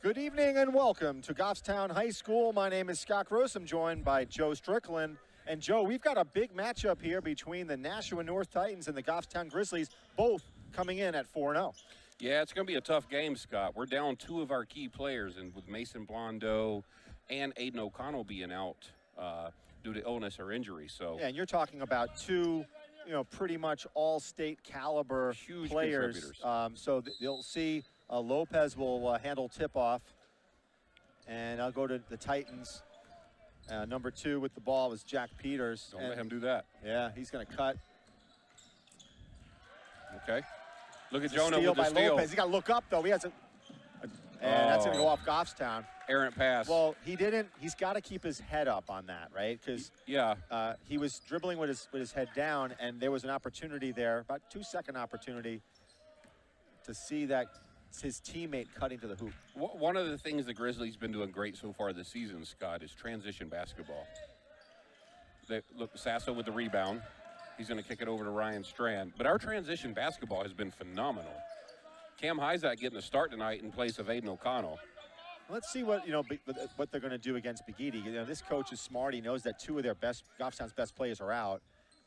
Good evening and welcome to Goffstown High School. My name is Scott Gross. I'm joined by Joe Strickland. And Joe, we've got a big matchup here between the Nashua North Titans and the Goffstown Grizzlies, both coming in at 4-0. Yeah, it's going to be a tough game, Scott. We're down two of our key players, and with Mason Blondo and Aiden O'Connell being out due to illness or injury. So yeah, and you're talking about two, pretty much all-state caliber huge players. contributors. So you'll see Lopez will handle tip-off, and I'll go to the Titans. Number 2 with the ball was Jack Peters. Don't let him do that. Yeah, he's going to cut. Okay. Look at It's a Jonah steal with the by steal. Lopez. He got to look up, though. He has and that's going to go off Goffstown. Errant pass. Well, he didn't. He's got to keep his head up on that, right? Because he was dribbling with his head down, and there was an opportunity there, about 2-second opportunity, to see that his teammate cutting to the hoop. One of the things the Grizzlies been doing great so far this season, Scott, is transition basketball. Look, Sasso with the rebound. He's going to kick it over to Ryan Strand. But our transition basketball has been phenomenal. Cam Hyzak getting a start tonight in place of Aiden O'Connell. Let's see what they're going to do against Begidi. This coach is smart. He knows that two of their Goffstown's best players are out,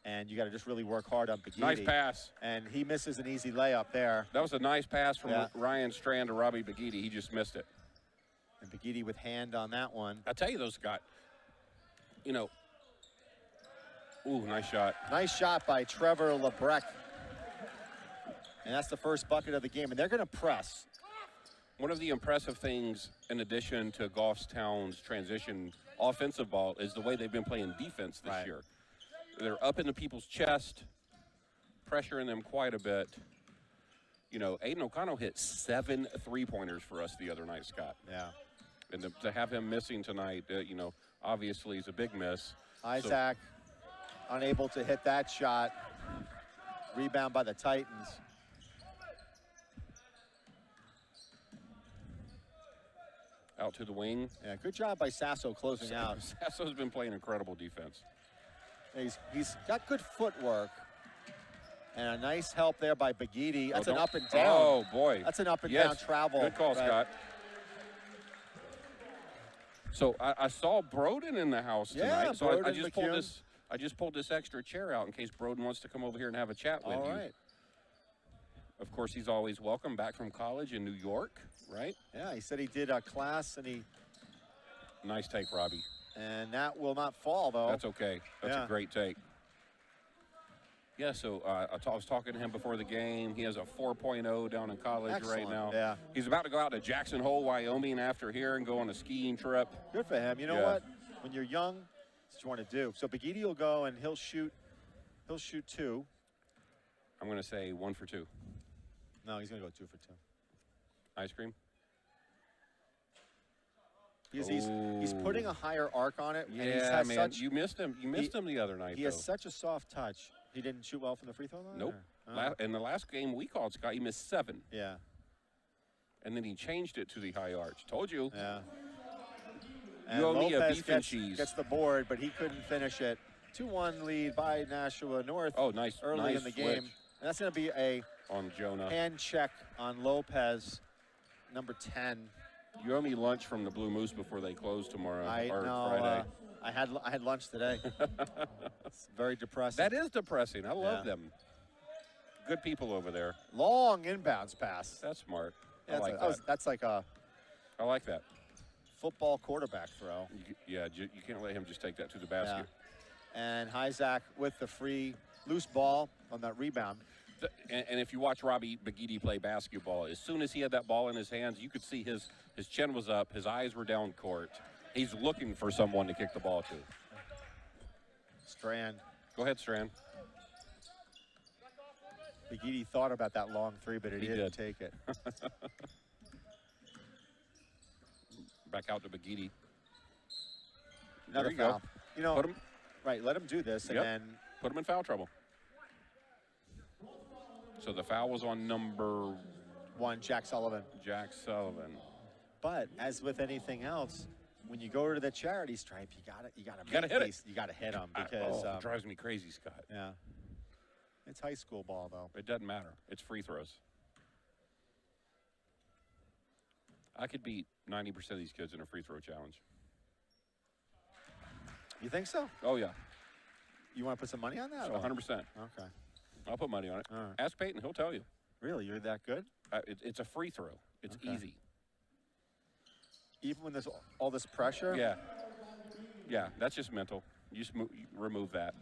and you got to just really work hard on Begidi. Nice pass. And he misses an easy layup there. That was a nice pass from Ryan Strand to Robbie Begidi. He just missed it. And Begidi with hand on that one. I'll tell you though, Scott, ooh, nice shot. Nice shot by Trevor Lebrecht. And that's the first bucket of the game. And they're going to press. One of the impressive things, in addition to Goffstown's transition offensive ball, is the way they've been playing defense this year. They're up into people's chest, pressuring them quite a bit. Aiden O'Connell hit 7 3-pointers for us the other night, Scott. Yeah. And to have him missing tonight, obviously is a big miss. Isaac unable to hit that shot. Rebound by the Titans. Out to the wing. Yeah, good job by Sasso closing out. Sasso's been playing incredible defense. He's got good footwork. And a nice help there by Begidi. That's an up and down. Oh, boy. That's an up and down travel. Good call, Scott. So I saw Broden in the house tonight. Yeah, so I just McCune. pulled this extra chair out in case Broden wants to come over here and have a chat with you. All right. Of course, he's always welcome back from college in New York, right? Yeah, he said he did a class and he... Nice take, Robbie. And that will not fall, though. That's okay. That's a great take. Yeah, so I was talking to him before the game. He has a 4.0 down in college right now. Yeah. He's about to go out to Jackson Hole, Wyoming after here and go on a skiing trip. Good for him. You know what? When you're young, that's what you want to do. So Begidi will go and he'll shoot 2. I'm going to say 1 for 2. No, he's going to go 2 for 2. Ice cream? Because he's putting a higher arc on it. Yeah, and man, you missed him. You missed him the other night. He has such a soft touch. He didn't shoot well from the free throw line? Nope. In the last game we called, Scott, he missed 7. Yeah. And then he changed it to the high arch. Told you. Yeah. You owe me a Lopez beef and cheese. Gets the board, but he couldn't finish it. 2-1 lead by Nashua North. Oh, nice. Early in the game. And that's going to be a on Jonah hand check on Lopez, number 10. You owe me lunch from the Blue Moose before they close tomorrow or know, Friday. I had lunch today. It's very depressing. That is depressing. I love them. Good people over there. Long inbounds pass. That's smart. Yeah, I like that. That's like a I like that. Football quarterback throw. You can't let him just take that to the basket. Yeah. And Hyzak with the free loose ball on that rebound. And if you watch Robbie Begidi play basketball, as soon as he had that ball in his hands, you could see his chin was up, his eyes were down court. He's looking for someone to kick the ball to. Strand. Go ahead, Strand. Begidi thought about that long 3, but he didn't take it. Back out to Begidi. Another foul. Put him, right, let him do this, and then put him in foul trouble. So the foul was on number 1, Jack Sullivan. Jack Sullivan. But as with anything else, when you go to the charity stripe, you gotta hit it. You gotta hit them because it drives me crazy, Scott. Yeah. It's high school ball, though. It doesn't matter. It's free throws. I could beat 90% of these kids in a free throw challenge. You think so? Oh, yeah. You want to put some money on that? So 100%. Okay. I'll put money on it. All right. Ask Peyton. He'll tell you. Really? You're that good? It's a free throw. It's easy. Even when there's all this pressure? Yeah. Yeah, that's just mental. You just you remove that.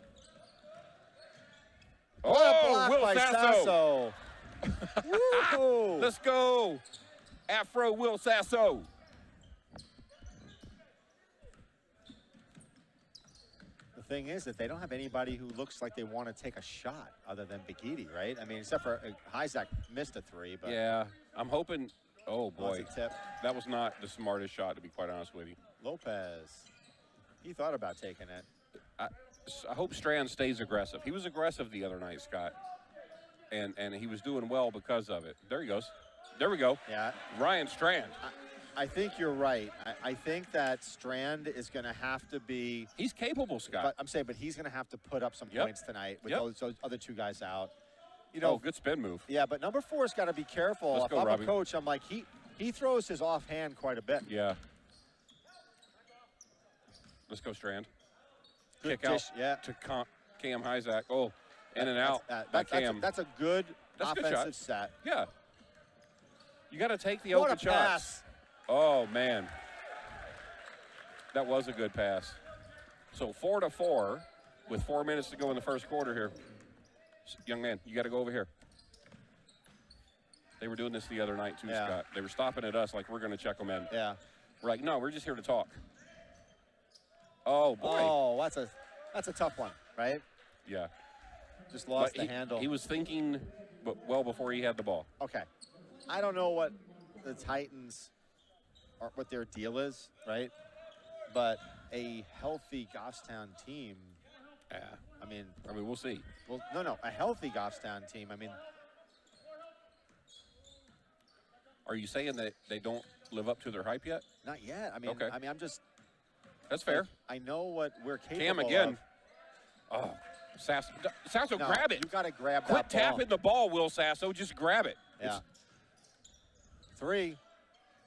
Oh, Will Sasso. Woo! Let's go. Afro Will Sasso. The thing is that they don't have anybody who looks like they want to take a shot other than Begidi, right? I mean, except for Isaac missed a three. But yeah, I'm hoping. Oh, boy. Tip. That was not the smartest shot, to be quite honest with you. Lopez. He thought about taking it. I hope Strand stays aggressive. He was aggressive the other night, Scott. And he was doing well because of it. There he goes. There we go. Yeah. Ryan Strand. I think you're right. I think that Strand is going to have to be. He's capable, Scott. But I'm saying, but he's going to have to put up some points tonight with those other two guys out. You know, good spin move. Yeah, but number 4's got to be careful. Let's go, I'm Robbie. a coach, I'm like, he throws his offhand quite a bit. Yeah. Let's go, Strand. Good Kick dish, out to Cam Isaac. Oh, in and out. Cam. That's a good offensive set. Yeah. You got to take the What open a shots. pass. Oh, man. That was a good pass. So 4-4 with 4 minutes to go in the first quarter here. Young man, you got to go over here. They were doing this the other night too, Scott. They were stopping at us like we're going to check them in. Yeah. We're like, no, we're just here to talk. Oh, boy. Oh, that's a tough one, right? Yeah. Just lost the handle. He was thinking well before he had the ball. Okay. I don't know what the Titans what their deal is, right? But a healthy Goffstown team. Yeah. I mean, we'll see. Well, no, a healthy Goffstown team. I mean, are you saying that they don't live up to their hype yet? Not yet. I mean, okay. I mean, I'm just. That's fair. I know what we're capable Cam again. of. Oh, Sasso, grab it. You got to grab Quit that ball. tapping the ball, Will Sasso. Just grab it. Yeah. 3.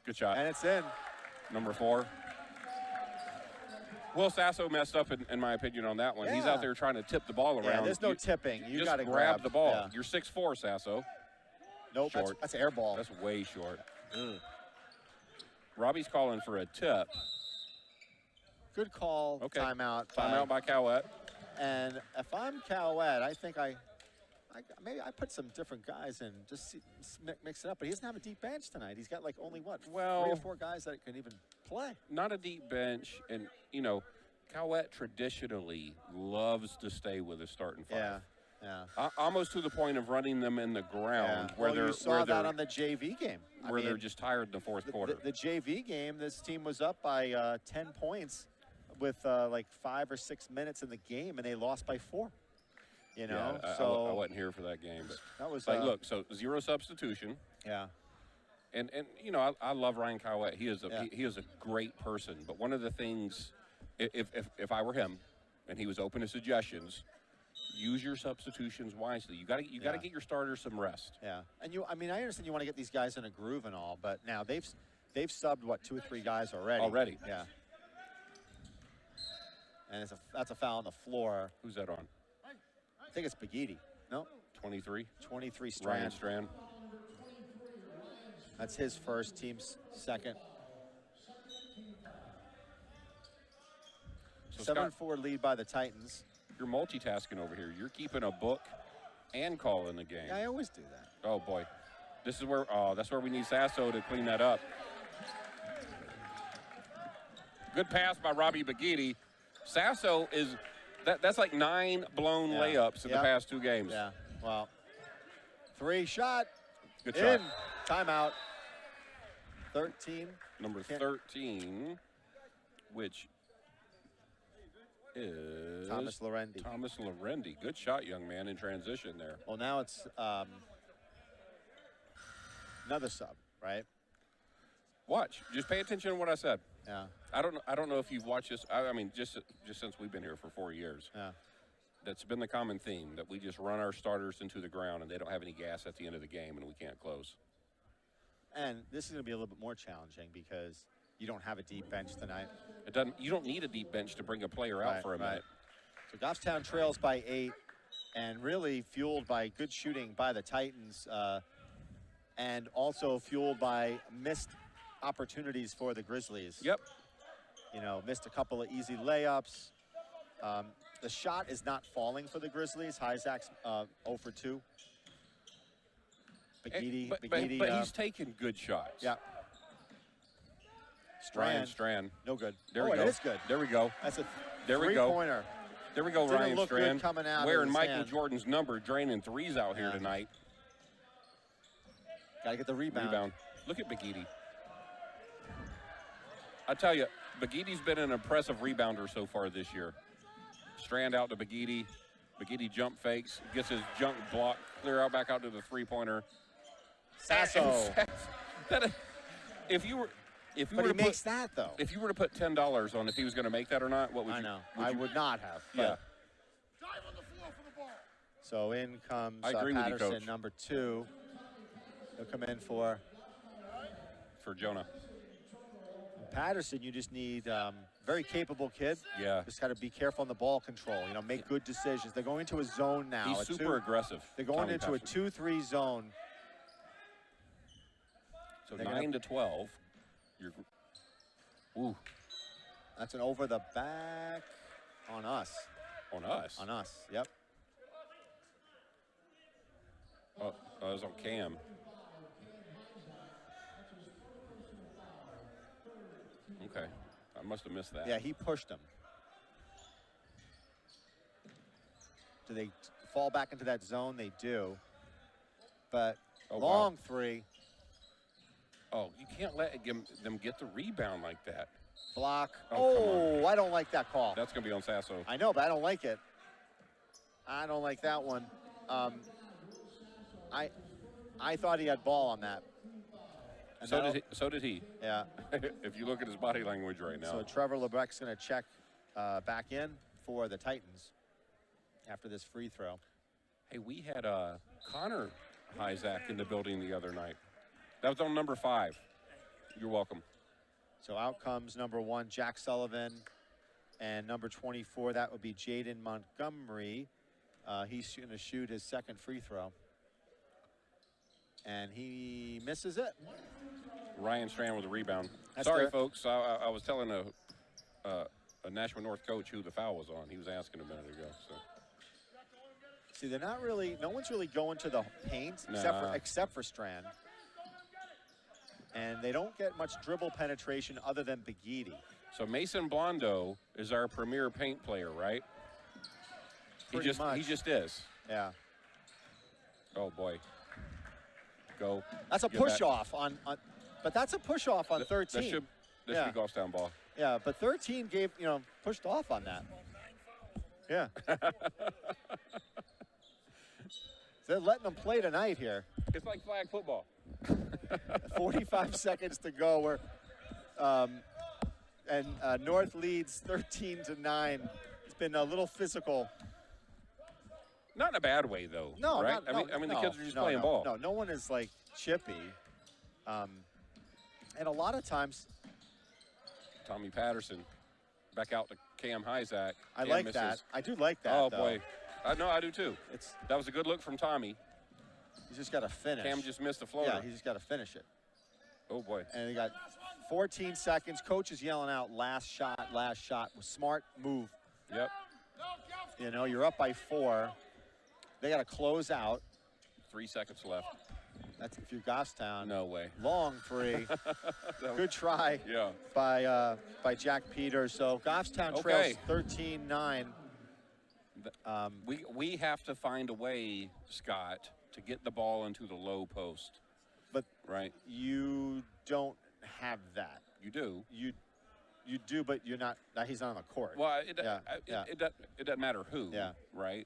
Good shot. And it's in. Number 4. Will Sasso messed up, in my opinion, on that one. Yeah. He's out there trying to tip the ball around. Yeah, there's no tipping. You got to grab the ball. Yeah. You're 6'4", Sasso. Nope, that's air ball. That's way short. Robbie's calling for a tip. Good call. Okay. Timeout. Timeout by Cowett. And if I'm Cowett, I think maybe I put some different guys in, just mix it up. But he doesn't have a deep bench tonight. He's got like only what, 3 or 4 guys that can even play. Not a deep bench, and you know, Cowett traditionally loves to stay with his starting 5. Yeah. Almost to the point of running them in the ground, where you saw that on the JV game, where they're just tired in the fourth quarter. The JV game, this team was up by 10 points with like 5 or 6 minutes in the game, and they lost by 4. You know, yeah, so I wasn't here for that game, but that was like, look, so 0 substitution. Yeah. And you know, I love Ryan Cowett. He is a great person. But one of the things, if I were him, and he was open to suggestions, use your substitutions wisely. You got to get your starters some rest. Yeah, and I mean, I understand you want to get these guys in a groove and all, but now they've subbed what, 2 or 3 guys already. Yeah. And that's a foul on the floor. Who's that on? I think it's Begidi. No. 23. 23 Strand. Ryan Strand. That's his first, team's second. So 7-4 lead by the Titans. You're multitasking over here. You're keeping a book and calling the game. Yeah, I always do that. Oh, boy. This is where, that's where we need Sasso to clean that up. Good pass by Robbie Begidi. Sasso is, that's like 9 blown layups in the past 2 games. Yeah, well, 3 shot. Good shot. Timeout. 13. Number 13, which is Thomas Lorendi. Thomas Lorendi. Good shot, young man, in transition there. Well, now it's another sub, right? Watch. Just pay attention to what I said. Yeah. I don't know if you've watched this. I mean, just since we've been here for 4 years. Yeah. That's been the common theme, that we just run our starters into the ground and they don't have any gas at the end of the game and we can't close. And this is going to be a little bit more challenging because you don't have a deep bench tonight. It doesn't. You don't need a deep bench to bring a player out for a minute. So Goffstown trails by 8, and really fueled by good shooting by the Titans, and also fueled by missed opportunities for the Grizzlies. Yep. You know, missed a couple of easy layups. The shot is not falling for the Grizzlies. Hyzak's 0 for 2. Bagidi, but he's taking good shots. Yeah. Strand. No good. There we go. It is good. There we go. That's a there we three-pointer. There we go, Didn't Ryan look Strand. good coming out wearing of his Michael hand. Jordan's number, draining threes out here tonight. Got to get the rebound. Look at Bagidi. I tell you, Bagidi's been an impressive rebounder so far this year. Strand out to Bagidi. Bagidi jump fakes, gets his junk blocked, clear out back out to the three-pointer. Sasso. If you were makes that though. If you were to put $10 on if he was going to make that or not, what would you? I know. I would not have. Yeah. So in comes I agree with you, Patterson, Coach. number 2. He'll come in for Jonah. Patterson. You just need very capable kid. Yeah. Just got to be careful on the ball control. You know, make good decisions. They're going into a zone now. He's super aggressive. They're going Tommy into Patterson. a 2-3 zone. So 9 to 12. Ooh. That's an over the back on us. On us. On us. Yep. Oh, that was on Cam. Okay. I must have missed that. Yeah, he pushed him. Do they fall back into that zone? They do. But long three. Oh, you can't let them get the rebound like that. Block. Oh, I don't like that call. That's going to be on Sasso. I know, but I don't like it. I don't like that one. I thought he had ball on that. And So did he. Yeah. If you look at his body language right now. So Trevor Lebrecht's going to check back in for the Titans after this free throw. Hey, we had Connor Hyzak in the building the other night. That was on number 5. You're welcome. So out comes number 1, Jack Sullivan, and number 24, that would be Jaden Montgomery. He's going to shoot his second free throw. And he misses it. Ryan Strand with a rebound. That's Sorry, folks. I was telling a Nashua North coach who the foul was on. He was asking a minute ago. So. See, they're not really, no one's really going to the paint except for Strand. And they don't get much dribble penetration other than Bagidi. So Mason Blondo is our premier paint player, right? He just is. Yeah. Oh boy. Go. That's a push off on but that's a push off on 13. That should be Goffstown ball. Yeah, but 13 pushed off on that. Yeah. They're letting them play tonight here. It's like flag football. 45 seconds to go. North leads 13-9. It's been a little physical. Not in a bad way, though. No, right? I mean, the kids are just playing ball. No one is like chippy. And a lot of times, Tommy Patterson back out to Cam Hyzak. I like that. I do like that. Oh boy, I do too. That was a good look from Tommy. He's just got to finish. Cam just missed the floater. Yeah, he's just got to finish it. Oh boy. And he got 14 seconds. Coach is yelling out, last shot. Smart move. Yep. You know, you're up by 4. They got to close out. 3 seconds left. That's if you're Goffstown. No way. Long 3. Good try. Yeah. By Jack Peters. So Goffstown trails 13-9. We have to find a way, Scott, to get the ball into the low post. But right. You don't have that. You do. You do, but you're not. He's not on the court. Well, it doesn't matter who. Yeah. Right.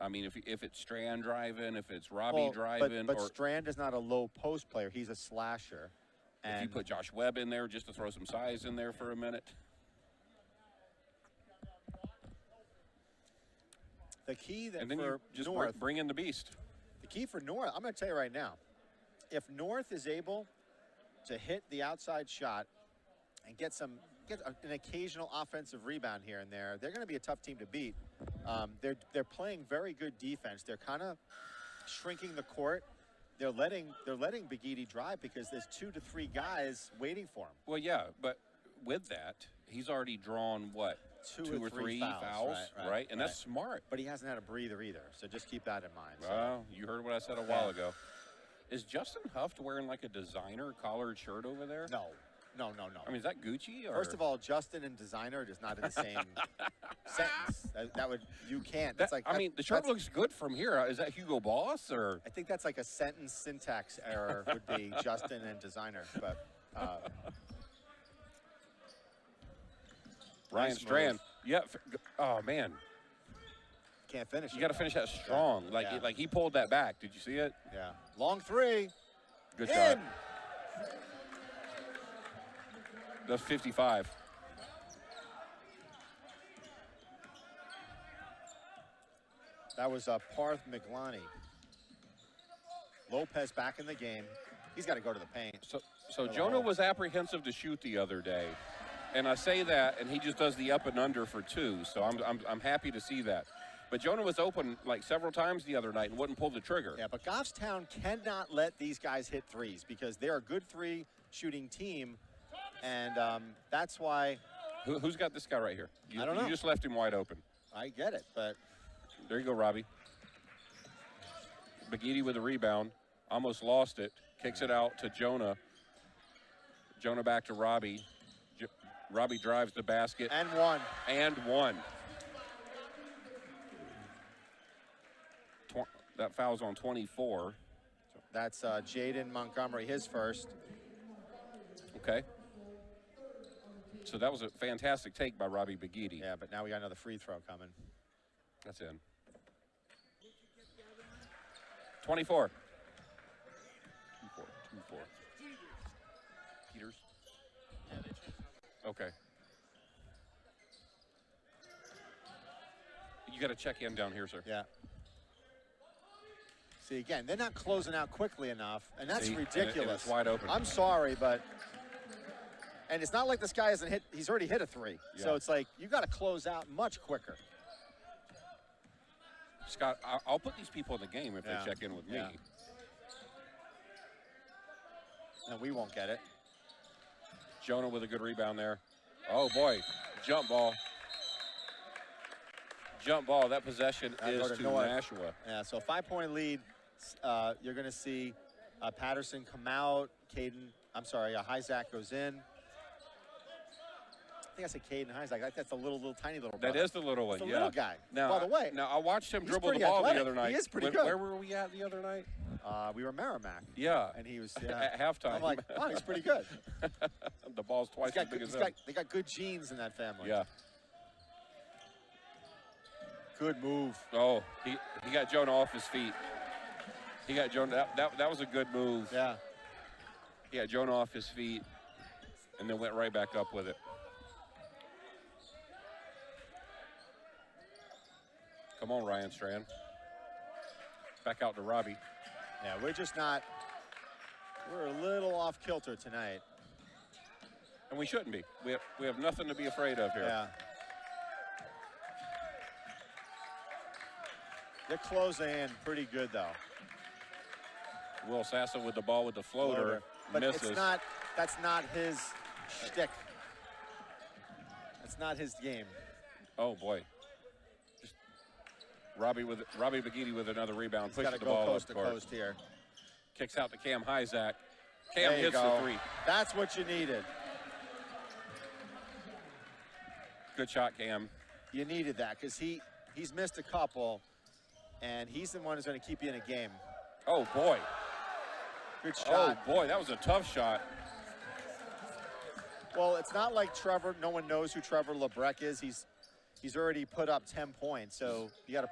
I mean, if it's Strand driving, if it's Robbie driving, but Strand is not a low post player. He's a slasher. And if you put Josh Webb in there just to throw some size in there for a minute. The key that and then for you just North, bring in the beast. The key for North, I'm going to tell you right now, if North is able to hit the outside shot and get an occasional offensive rebound here and there, they're going to be a tough team to beat. They're playing very good defense. They're kind of shrinking the court. They're letting Big Edie drive because there's 2 to 3 guys waiting for him. Well, yeah, but with that, he's already drawn what? Two or three fouls, right? And that's smart. But he hasn't had a breather either, so just keep that in mind. Well, you heard what I said a while ago. Is Justin Huft wearing like a designer collared shirt over there? No. I mean, is that Gucci? Or? First of all, Justin and designer is not in the same sentence. That would, you can't. That's like, I mean, the shirt looks good from here. Is that Hugo Boss or? I think that's like a sentence syntax error would be Justin and designer. But Ryan Strand. Yeah. Oh man. Can't finish. You got to finish that strong. Like he pulled that back. Did you see it? Yeah. Long three. Good shot. That's 55. That was Parth McLani. Lopez back in the game. He's got to go to the paint. So Jonah was apprehensive to shoot the other day. And I say that, and he just does the up and under for 2. So I'm happy to see that. But Jonah was open like several times the other night and wouldn't pull the trigger. Yeah, but Goffstown cannot let these guys hit threes because they're a good 3-shooting team. And that's why. Who's got this guy right here? I don't know. You just left him wide open. I get it, but. There you go, Robbie. Big Edie with a rebound. Almost lost it. Kicks it out to Jonah. Jonah back to Robbie. Robbie drives the basket. And one. That foul's on 24. That's Jaden Montgomery, his first. Okay. So that was a fantastic take by Robbie Big Edie. Yeah, but now we got another free throw coming. That's in. 24. 2-4. Peters. Okay. You got to check in down here, sir. Yeah. See, again, they're not closing out quickly enough, and that's ridiculous. And it's wide open. I'm sorry, but and it's not like this guy hasn't hit. He's already hit a 3. Yeah. So it's like you got to close out much quicker. Scott, I'll put these people in the game if they check in with me. And we won't get it. Jonah with a good rebound there. Oh, boy. Jump ball. That possession is to Nashua. Yeah, so 5-point lead. You're going to see Patterson come out. Hyzak goes in. I think I said Caden Hyzak. That's the little tiny little brother. That is the little one, the little guy. Now, by the way. Now, I watched him dribble the ball athletic. the other night. He is pretty good. Where were we at the other night? We were Merrimack. Yeah. And he was at halftime. I'm like, oh, he's pretty good. The ball's twice as big as him. They got good genes in that family. Yeah. Good move. Oh, he got Jonah off his feet. He got Jonah. That was a good move. Yeah. He got Jonah off his feet and then went right back up with it. Come on, Ryan Strand. Back out to Robbie. Yeah, we're a little off kilter tonight. And we shouldn't be. We have nothing to be afraid of here. Yeah. They're closing in pretty good, though. Will Sassa with the ball with the floater. But misses. That's not his shtick. That's not his game. Oh, boy. Robbie Big Edie with another rebound. He's pushes the ball coast up to court. coast here. Kicks out to Cam Hyzak. Cam hits the 3. That's what you needed. Good shot, Cam. You needed that because he's missed a couple, and he's the one who's going to keep you in a game. Oh, boy. Good shot. Oh, boy, that was a tough shot. Well, it's not like Trevor. No one knows who Trevor LeBrecq is. He's already put up 10 points, so you got to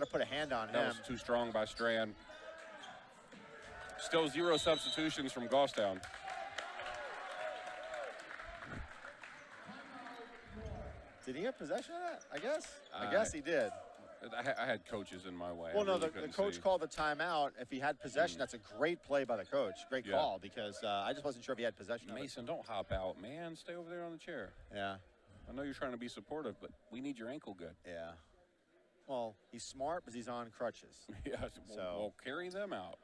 put a hand on him. That was too strong by Strand. Still 0 substitutions from Goffstown. Did he have possession of that? I guess he did. I had coaches in my way. Well, no, the coach called the timeout. If he had possession, that's a great play by the coach. Great call, because I just wasn't sure if he had possession. Mason, don't hop out, man. Stay over there on the chair. Yeah. I know you're trying to be supportive, but we need your ankle good. Yeah. Well, he's smart, but he's on crutches. Yeah, so we'll carry them out.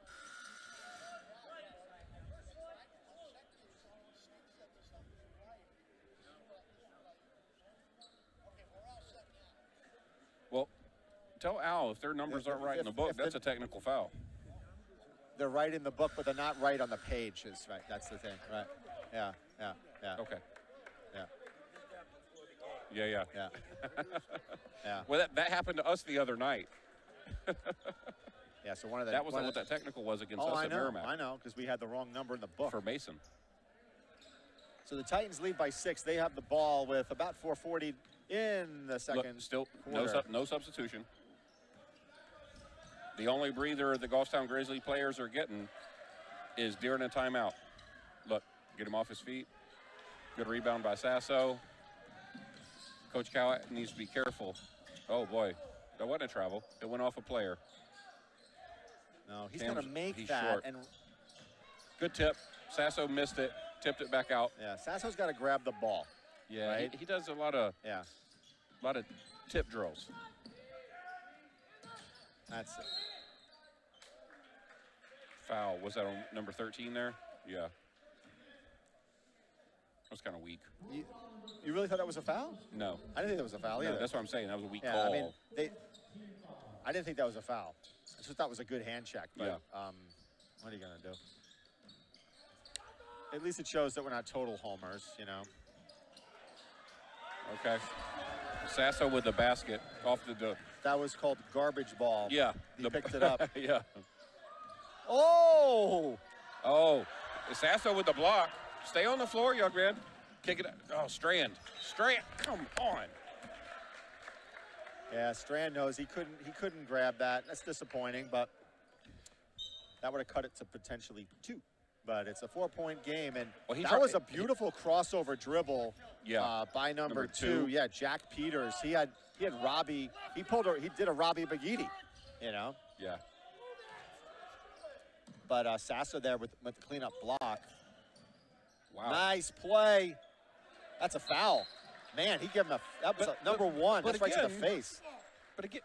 Well, tell Al if their numbers aren't right in the book, that's a technical foul. They're right in the book, but they're not right on the page. Is right. That's the thing, right? Yeah. Okay. Yeah. Yeah. Well, that happened to us the other night. Yeah. So one of the that wasn't what that technical was against us at Merrimack. I know, because we had the wrong number in the book for Mason. So the Titans lead by 6. They have the ball with about 4:40 in the second. Look, still quarter. no substitution. The only breather the Goffstown Grizzly players are getting is during a timeout. Look, get him off his feet. Good rebound by Sasso. Coach Cowett needs to be careful. Oh, boy. That wasn't a travel. It went off a player. No, he's going to make that. Short. And good tip. Sasso missed it. Tipped it back out. Yeah, Sasso's got to grab the ball. Yeah, right? he does a lot of tip drills. That's it. Foul. Was that on number 13 there? Yeah. That was kind of weak. You really thought that was a foul? No. I didn't think that was a foul either. No, that's what I'm saying. That was a weak call. I mean, I didn't think that was a foul. I just thought it was a good hand check. But, what are you going to do? At least it shows that we're not total homers, you know. Okay. Sasso with the basket off the That was called garbage ball. Yeah. He picked it up. Yeah. Oh! Oh. Sasso with the block. Stay on the floor, young man. Kick it up. Oh, Strand. Come on. Yeah, Strand knows he couldn't grab that. That's disappointing, but that would have cut it to potentially 2. But it's a 4-point game, and that was a beautiful crossover dribble by number 2. Yeah, Jack Peters. He had Robbie. He did a Robbie Bagidi, you know. Yeah. But Sasso there with the cleanup block. Wow. Nice play. That's a foul. Man, he gave him that was number 1. That's right to the face. But again,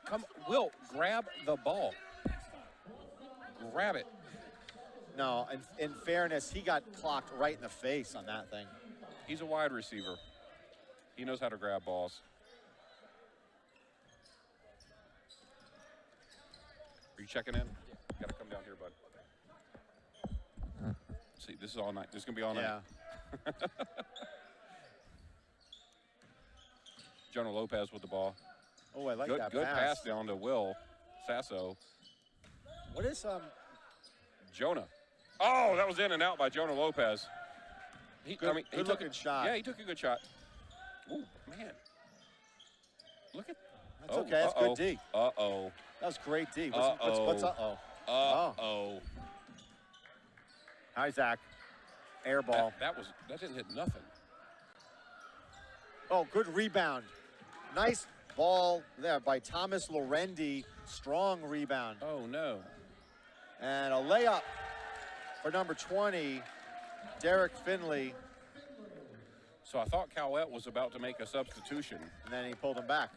Will, grab the ball. Grab it. No, in fairness, he got clocked right in the face on that thing. He's a wide receiver. He knows how to grab balls. Are you checking in? You gotta come down here, bud. See, this is all night. This is gonna be all night. Yeah. Jonah Lopez with the ball. Oh, I like that Good pass down to Will Sasso. What is Jonah? Oh, that was in and out by Jonah Lopez. Good looking shot. Yeah, he took a good shot. Ooh, man. Look at. That's okay. That's good D. Uh-oh. That was great D. What's uh-oh? Uh-oh. Hi, Zach. Air ball. That didn't hit nothing. Oh, good rebound. Nice ball there by Thomas Lorendi. Strong rebound. Oh, no. And a layup for number 20, Derek Finley. So I thought Cowett was about to make a substitution. And then he pulled him back.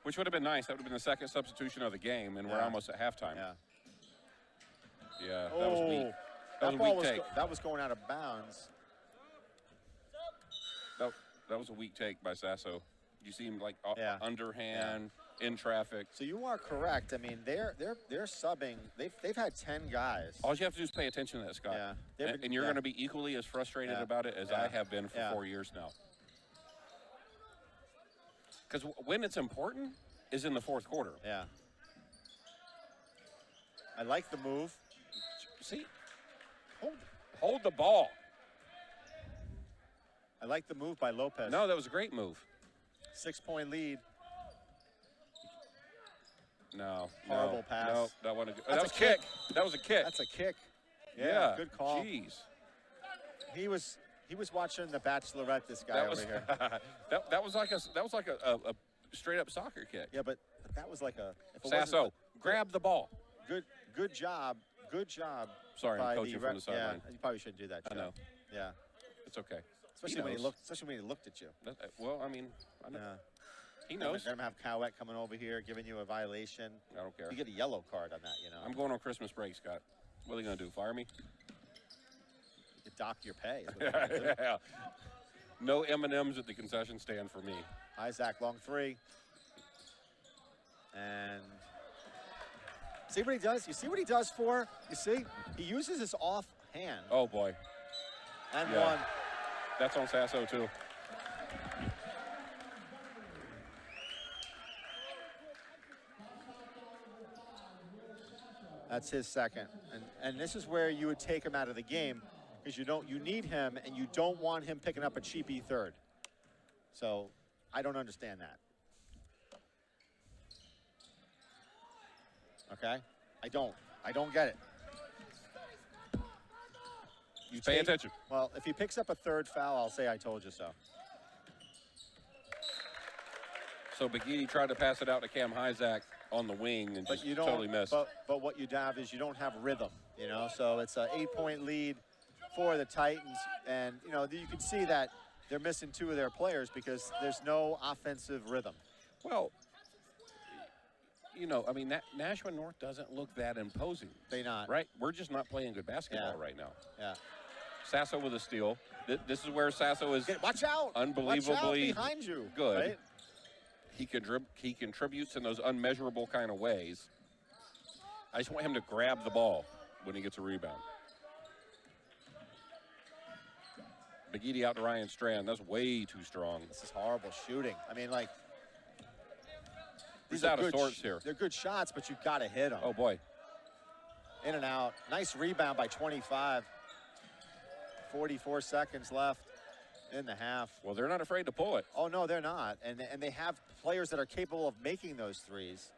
Which would have been nice. That would have been the second substitution of the game, and we're almost at halftime. Yeah, that was weak. That was a weak take. That was going out of bounds. That was a weak take by Sasso. You see him like underhand in traffic. So you are correct. I mean, they're subbing. They've had 10 guys. All you have to do is pay attention to that, Scott. Yeah. And you're going to be equally as frustrated about it as I have been for 4 years now. Because when it's important is in the fourth quarter. Yeah. I like the move. See, hold the ball. I like the move by Lopez. No, that was a great move. 6-point lead. No. Horrible pass. No, that wasn't good. That was a kick. That was a kick. That's a kick. Yeah, good call. Jeez. He was watching The Bachelorette. This guy over here. that was like a straight up soccer kick. Yeah, but that was like a Sasso, grab the ball. Good job. Good job. Sorry, I'm coaching from the sideline. Yeah, you probably shouldn't do that, Joe. I know. Yeah. It's okay. Especially when he looked at you. Well, I mean, I know. Yeah. He knows. They're going to have Cowett coming over here, giving you a violation. I don't care. You get a yellow card on that, you know. I'm going on Christmas break, Scott. What are they going to do, fire me? You dock your pay. Is what they're gonna do. Yeah. No M&Ms at the concession stand for me. Isaac, long three. And see what he does? You see what he does for? You see? He uses his off hand. Oh, boy. And one. That's on Sasso, too. That's his second. And this is where you would take him out of the game because you need him and you don't want him picking up a cheapy third. So I don't understand that. Okay? I don't get it. You Pay attention. Well, if he picks up a third foul, I'll say I told you so. So Begidi tried to pass it out to Cam Hyzak on the wing and just totally missed. But what you have is you don't have rhythm, you know? So it's an 8-point lead for the Titans. And, you know, you can see that they're missing two of their players because there's no offensive rhythm. Well, you know, I mean, Nashua North doesn't look that imposing. They not. Right? We're just not playing good basketball right now. Yeah. Sasso with a steal. This is where Sasso is watch out. Unbelievably watch out behind you. Good. Right? He contributes in those unmeasurable kind of ways. I just want him to grab the ball when he gets a rebound. Begidi out to Ryan Strand. That's way too strong. This is horrible shooting. I mean, like, he's out of sorts here. They're good shots, but you've got to hit them. Oh, boy. In and out. Nice rebound by 25. 44 seconds left in the half. Well, they're not afraid to pull it. Oh, no, they're not. And they have players that are capable of making those threes.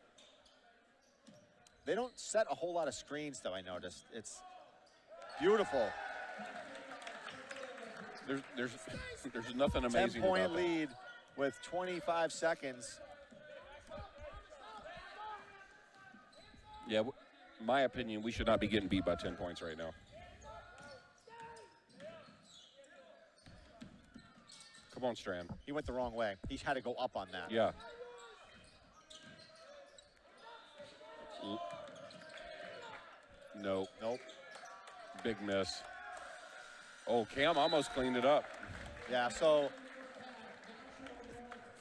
They don't set a whole lot of screens, though, I noticed. It's beautiful. There's nothing amazing about that. 10-point lead with 25 seconds. Yeah, my opinion, we should not be getting beat by 10 points right now. Come on, Strand. He went the wrong way. He had to go up on that. Yeah. Nope. Nope. Big miss. Oh, Cam almost cleaned it up. Yeah, so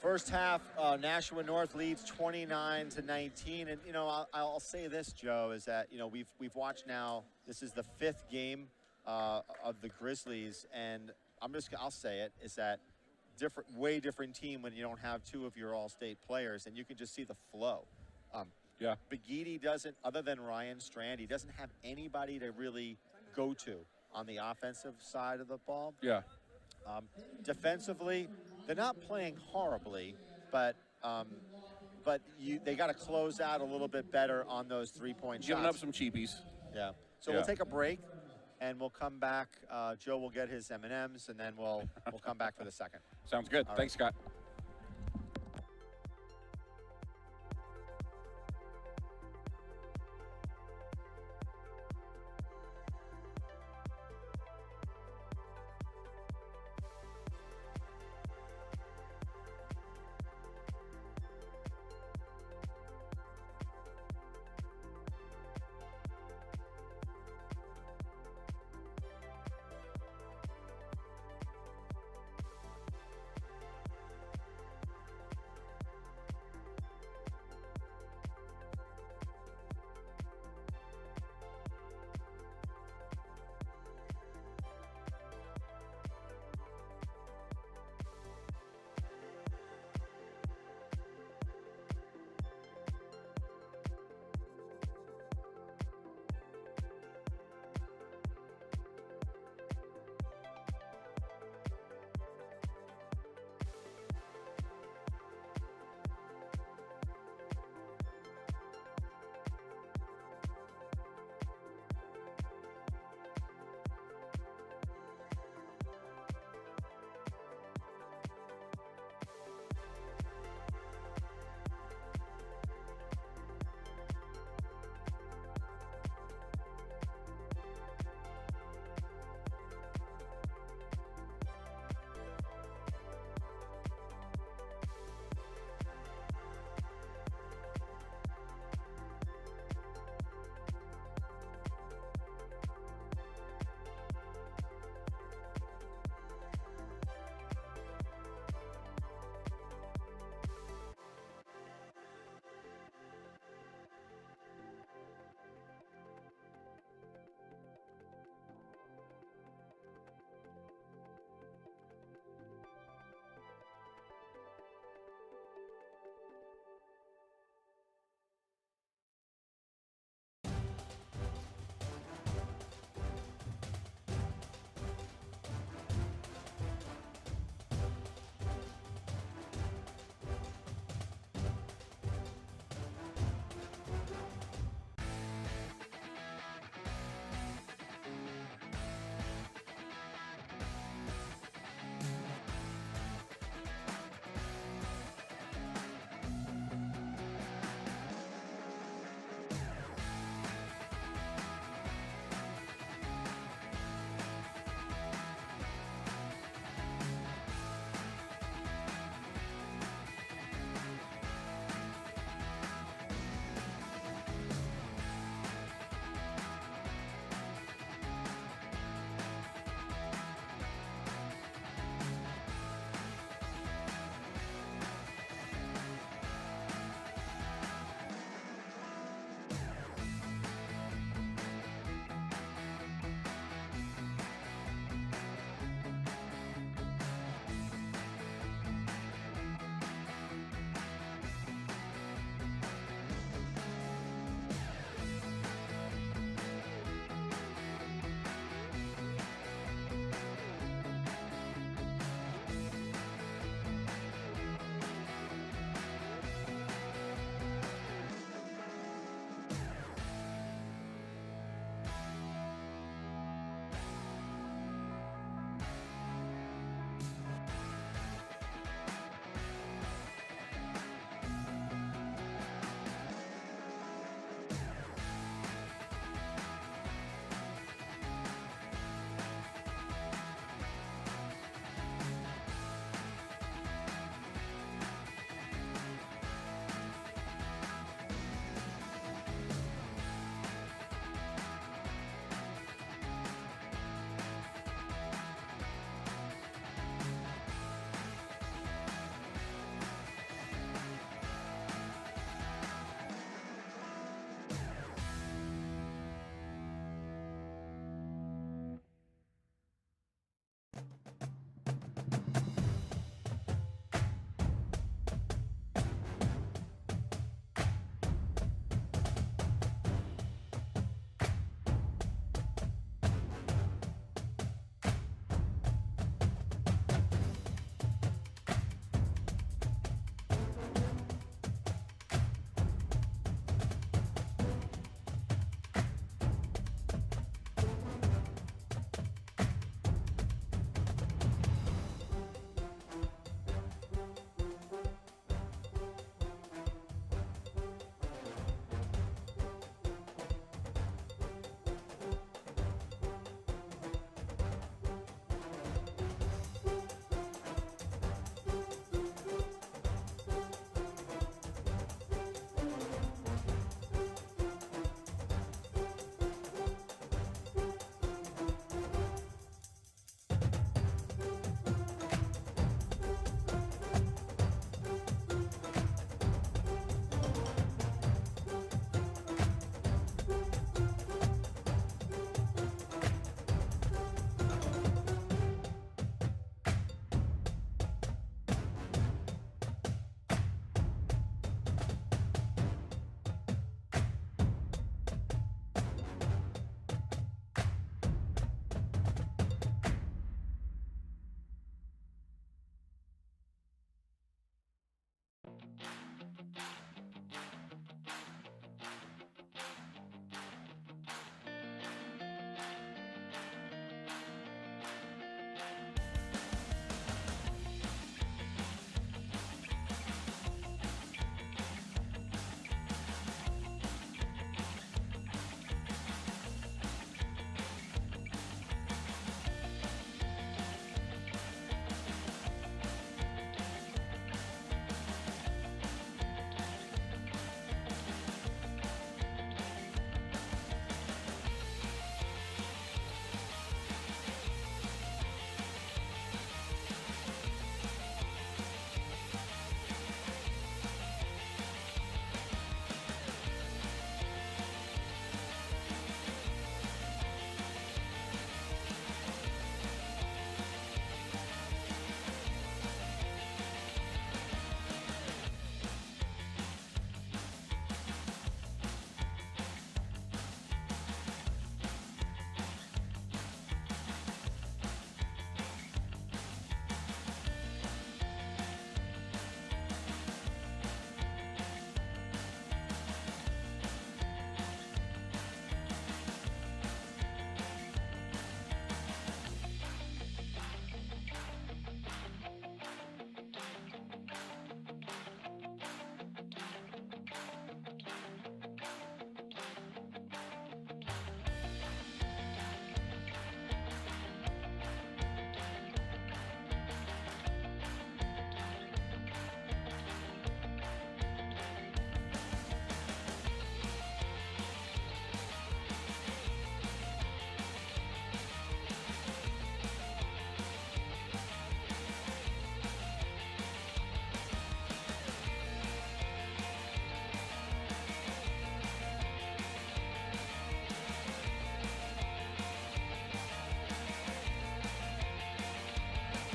first half, Nashua North leads 29-19. And, you know, I'll say this, Joe, is that, you know, we've watched now, this is the 5th game of the Grizzlies. And I'll say it, is that way different team when you don't have two of your all-state players. And you can just see the flow. Yeah. Begidi doesn't, other than Ryan Strand, he doesn't have anybody to really go to on the offensive side of the ball. Yeah. Defensively, they're not playing horribly, but they got to close out a little bit better on those three-point shots. Giving up some cheapies. Yeah. So we'll take a break, and we'll come back. Joe will get his M&Ms, and then we'll come back for the second. Sounds good. All Thanks, right. Scott.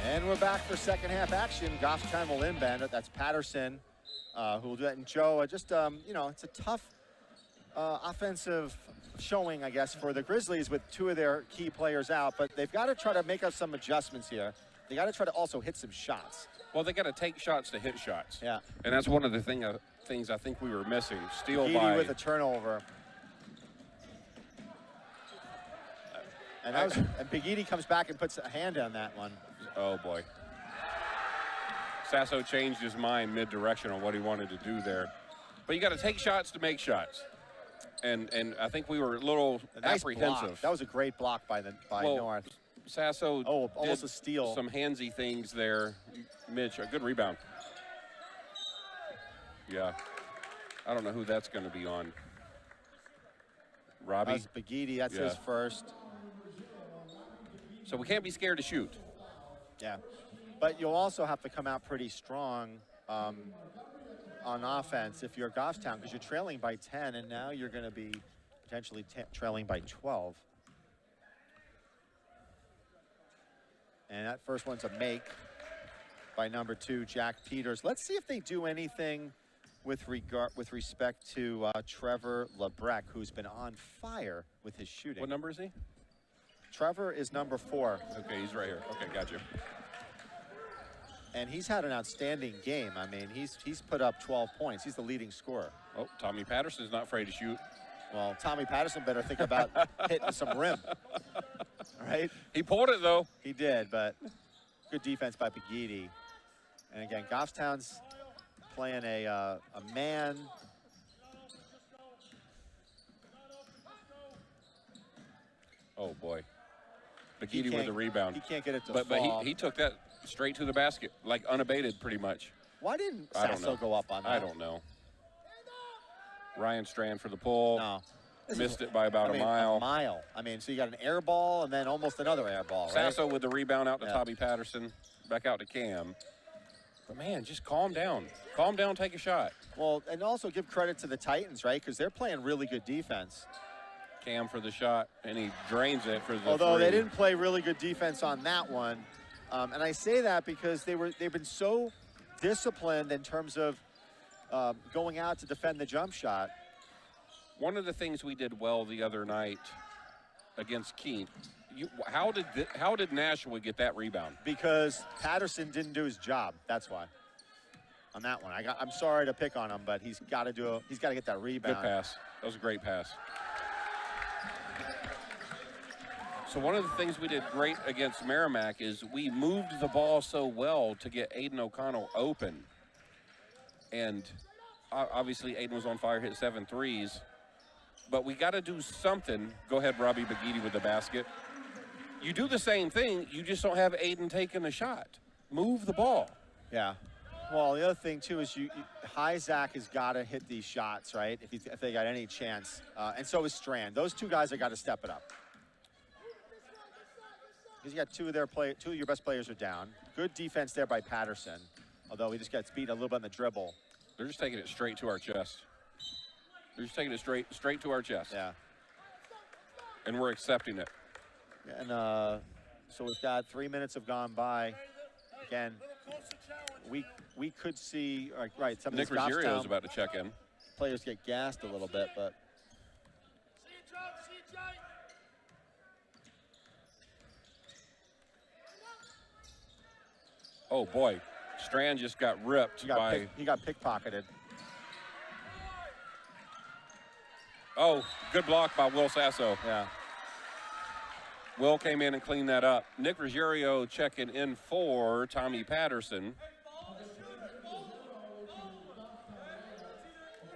And we're back for second half action. Goffstown will inbound it. That's Patterson, who will do that. And Joe, you know, it's a tough offensive showing, I guess, for the Grizzlies with two of their key players out. But they've got to try to make up some adjustments here. They got to try to also hit some shots. Well, they got to take shots to hit shots. Yeah. And that's one of the things I think we were missing. Steal Begidi by with a turnover. And Begidi comes back and puts a hand on that one. Oh, boy. Sasso changed his mind mid-direction on what he wanted to do there. But you got to take shots to make shots. And I think we were a little apprehensive. Block. That was a great block by North. Sasso almost a steal. Some handsy things there. Mitch, a good rebound. Yeah. I don't know who that's going to be on. Robbie? That's Begidi. That's his first. So we can't be scared to shoot. Yeah. But you'll also have to come out pretty strong on offense if you're Goffstown, because you're trailing by 10, and now you're going to be potentially trailing by 12. And that first one's a make by number 2, Jack Peters. Let's see if they do anything with respect to Trevor Lebrecht, who's been on fire with his shooting. What number is he? Trevor is number 4. Okay, he's right here. Okay, got you. And he's had an outstanding game. I mean, he's put up 12 points. He's the leading scorer. Oh, Tommy Patterson's not afraid to shoot. Well, Tommy Patterson better think about hitting some rim. Right? He pulled it, though. He did, but good defense by Begidi. And again, Goffstown's playing a man. Oh, boy. Begidi with the rebound. He can't get it to fall. But he took that straight to the basket, like unabated pretty much. Why didn't Sasso go up on that? I don't know. Ryan Strand for the pull. No. Missed it by about a mile. I mean, so you got an air ball and then almost another air ball, right? Sasso with the rebound out to Tommy Patterson. Back out to Cam. But, man, just calm down. Calm down, take a shot. Well, and also give credit to the Titans, right? Because they're playing really good defense. Cam for the shot, and he drains it for the Although three. they didn't play really good defense on that one. And I say that because they've been so disciplined in terms of going out to defend the jump shot. One of the things we did well the other night against Keene, how did Nashua get that rebound? Because Patterson didn't do his job. That's why. On that one, I'm sorry to pick on him, but he's got to get that rebound. Good pass. That was a great pass. So one of the things we did great against Merrimack is we moved the ball so well to get Aiden O'Connell open. And obviously Aiden was on fire, hit 7 threes. But we got to do something. Go ahead, Robbie Begidi with the basket. You do the same thing, you just don't have Aiden taking the shot. Move the ball. Yeah. Well, the other thing, too, is Zach has got to hit these shots, right, if they got any chance. And so is Strand. Those two guys have got to step it up. Because you got two of your best players are down. Good defense there by Patterson, although he just gets beat a little bit on the dribble. They're just taking it straight to our chest. They're just taking it straight to our chest. Yeah. And we're accepting it. And so we've got 3 minutes have gone by. Again, we could see, right, some of Nick these Ruggiero is about to check in. Players get gassed a little bit, but. Oh, boy. Strand just got ripped he got pickpocketed. Oh, good block by Will Sasso. Yeah. Will came in and cleaned that up. Nick Ruggiero checking in for Tommy Patterson.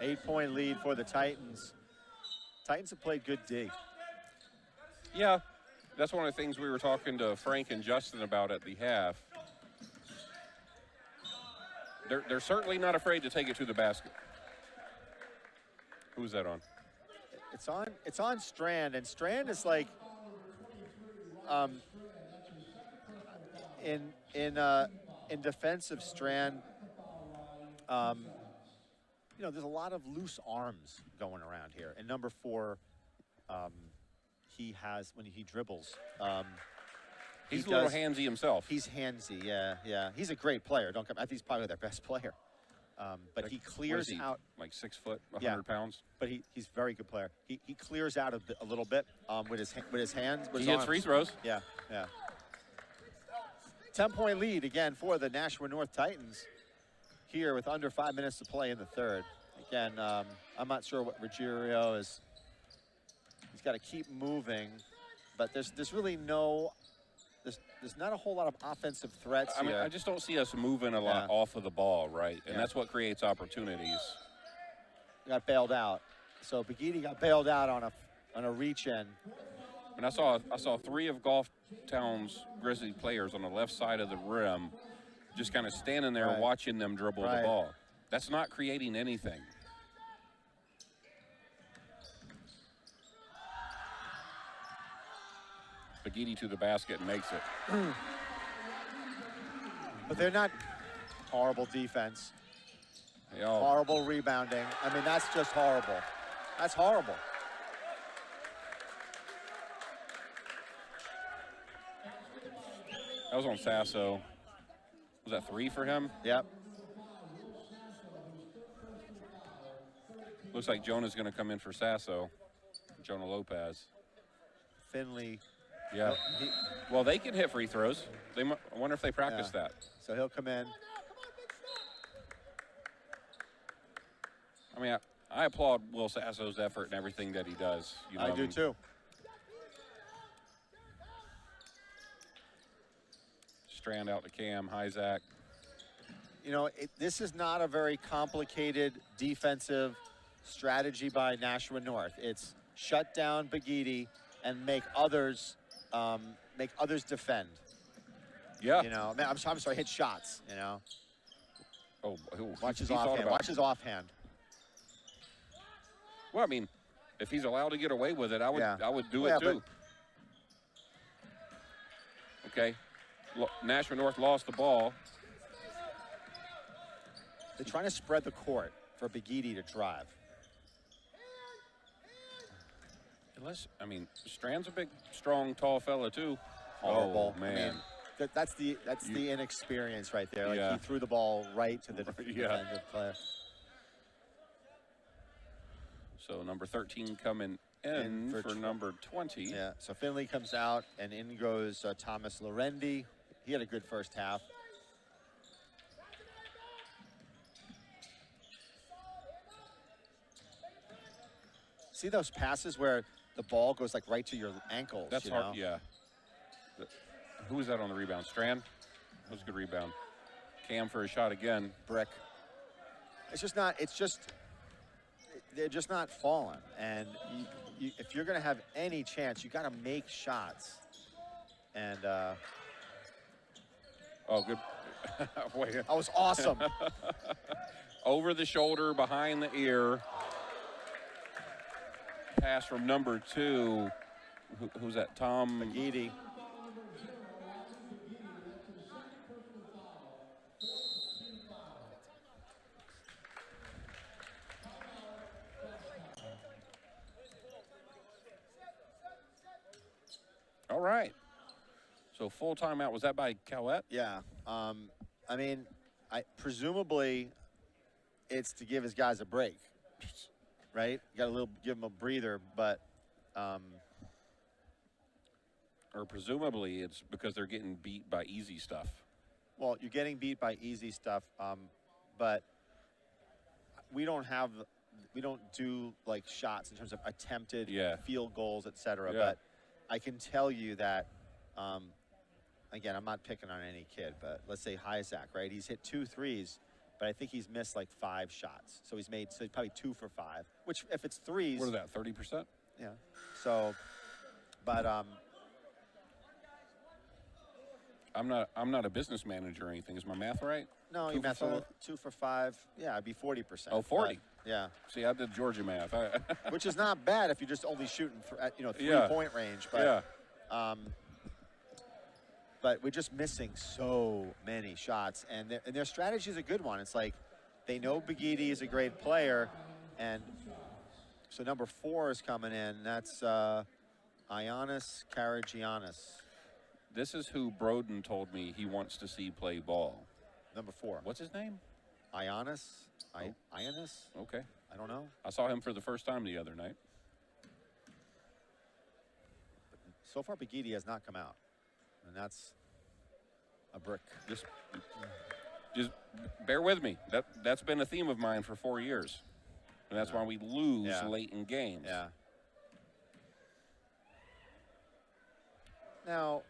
8-point lead for the Titans. Titans have played good D. Yeah, that's one of the things we were talking to Frank and Justin about at the half. They're certainly not afraid to take it to the basket. Who's that on? It's on Strand, and Strand is like in defense of Strand, you know, there's a lot of loose arms going around here. And number 4, he has when he dribbles. He's a little handsy himself. He's handsy, yeah. He's a great player. I think he's probably their best player. But he clears out. Like 6 foot, 100 pounds. But he's a very good player. He clears out a little bit with his hands. With he his hits arms. Free throws. Yeah. 10-point lead again for the Nashua North Titans here with under 5 minutes to play in the third. Again, I'm not sure what Ruggiero is. He's got to keep moving, but there's really no. There's not a whole lot of offensive threats here. I just don't see us moving a lot off of the ball, right? And that's what creates opportunities. Got bailed out. So Begidi got bailed out on a reach-in. And I saw 3 of Golf Town's Grizzly players on the left side of the rim just kind of standing there watching them dribble the ball. That's not creating anything. Begidi to the basket and makes it. But they're not horrible defense. Oh. Horrible rebounding. I mean, that's just horrible. That's horrible. That was on Sasso. Was that 3 for him? Yep. Looks like Jonah's going to come in for Sasso. Jonah Lopez. Finley. Yeah. Well, they can hit free throws. I wonder if they practice that. So he'll come in. I mean, I applaud Will Sasso's effort and everything that he does. You know, I do too. Strand out to Cam, Hyzak. You know, this is not a very complicated defensive strategy by Nashua North. It's shut down Begidi and make others defend. Yeah. You know, I'm sorry, hit shots. You know. Oh, watch his offhand. Watch his offhand. Well, I mean, if he's allowed to get away with it, I would do it too. Okay. Nashua North lost the ball. They're trying to spread the court for Begidi to drive. Unless, I mean, Strand's a big, strong, tall fella too. Horrible. Oh, man. I mean, that's the inexperience right there. Like he threw the ball right to the defensive player. So number 13 coming in for number 20. Yeah. So Finley comes out, and in goes Thomas Lorendi. He had a good first half. See those passes where the ball goes like right to your ankles? That's hard. Yeah. Who was that on the rebound? Strand? That was a good rebound. Cam for a shot again. Brick. It's just not. They're just not falling. And if you're going to have any chance, you got to make shots. And oh, good. Wait. That was awesome. Over the shoulder, behind the ear. Pass from number 2. Who's that? Tom Begidi. All right. So full timeout. Was that by Cowett? Yeah. I mean, presumably it's to give his guys a break, right? You got to give them a breather, but. Or presumably it's because they're getting beat by easy stuff. Well, you're getting beat by easy stuff, but we don't do like shots in terms of attempted field goals, et cetera. But I can tell you that, again, I'm not picking on any kid, but let's say Hyzak, right? He's hit 2 threes, but I think he's missed like 5 shots. So he's probably 2 for 5, which if it's threes. What is that, 30%? Yeah. So, but I'm not a business manager or anything. Is my math right? No, you math 2 for 5. Yeah, it'd be 40%. Oh, 40. Yeah. See, I did Georgia math. Which is not bad if you're just only shooting at 3-point range. But, but we're just missing so many shots, and their strategy is a good one. It's like they know Begidi is a great player, and so number 4 is coming in. That's Ioannis Karagiannis. This is who Broden told me he wants to see play ball. Number 4. What's his name? Ionis? Oh. Ionis? Okay. I don't know. I saw him for the first time the other night. So far, Begidi has not come out. And that's a brick. Just bear with me. That's been a theme of mine for 4 years. And that's why we lose late in games. Yeah. Now,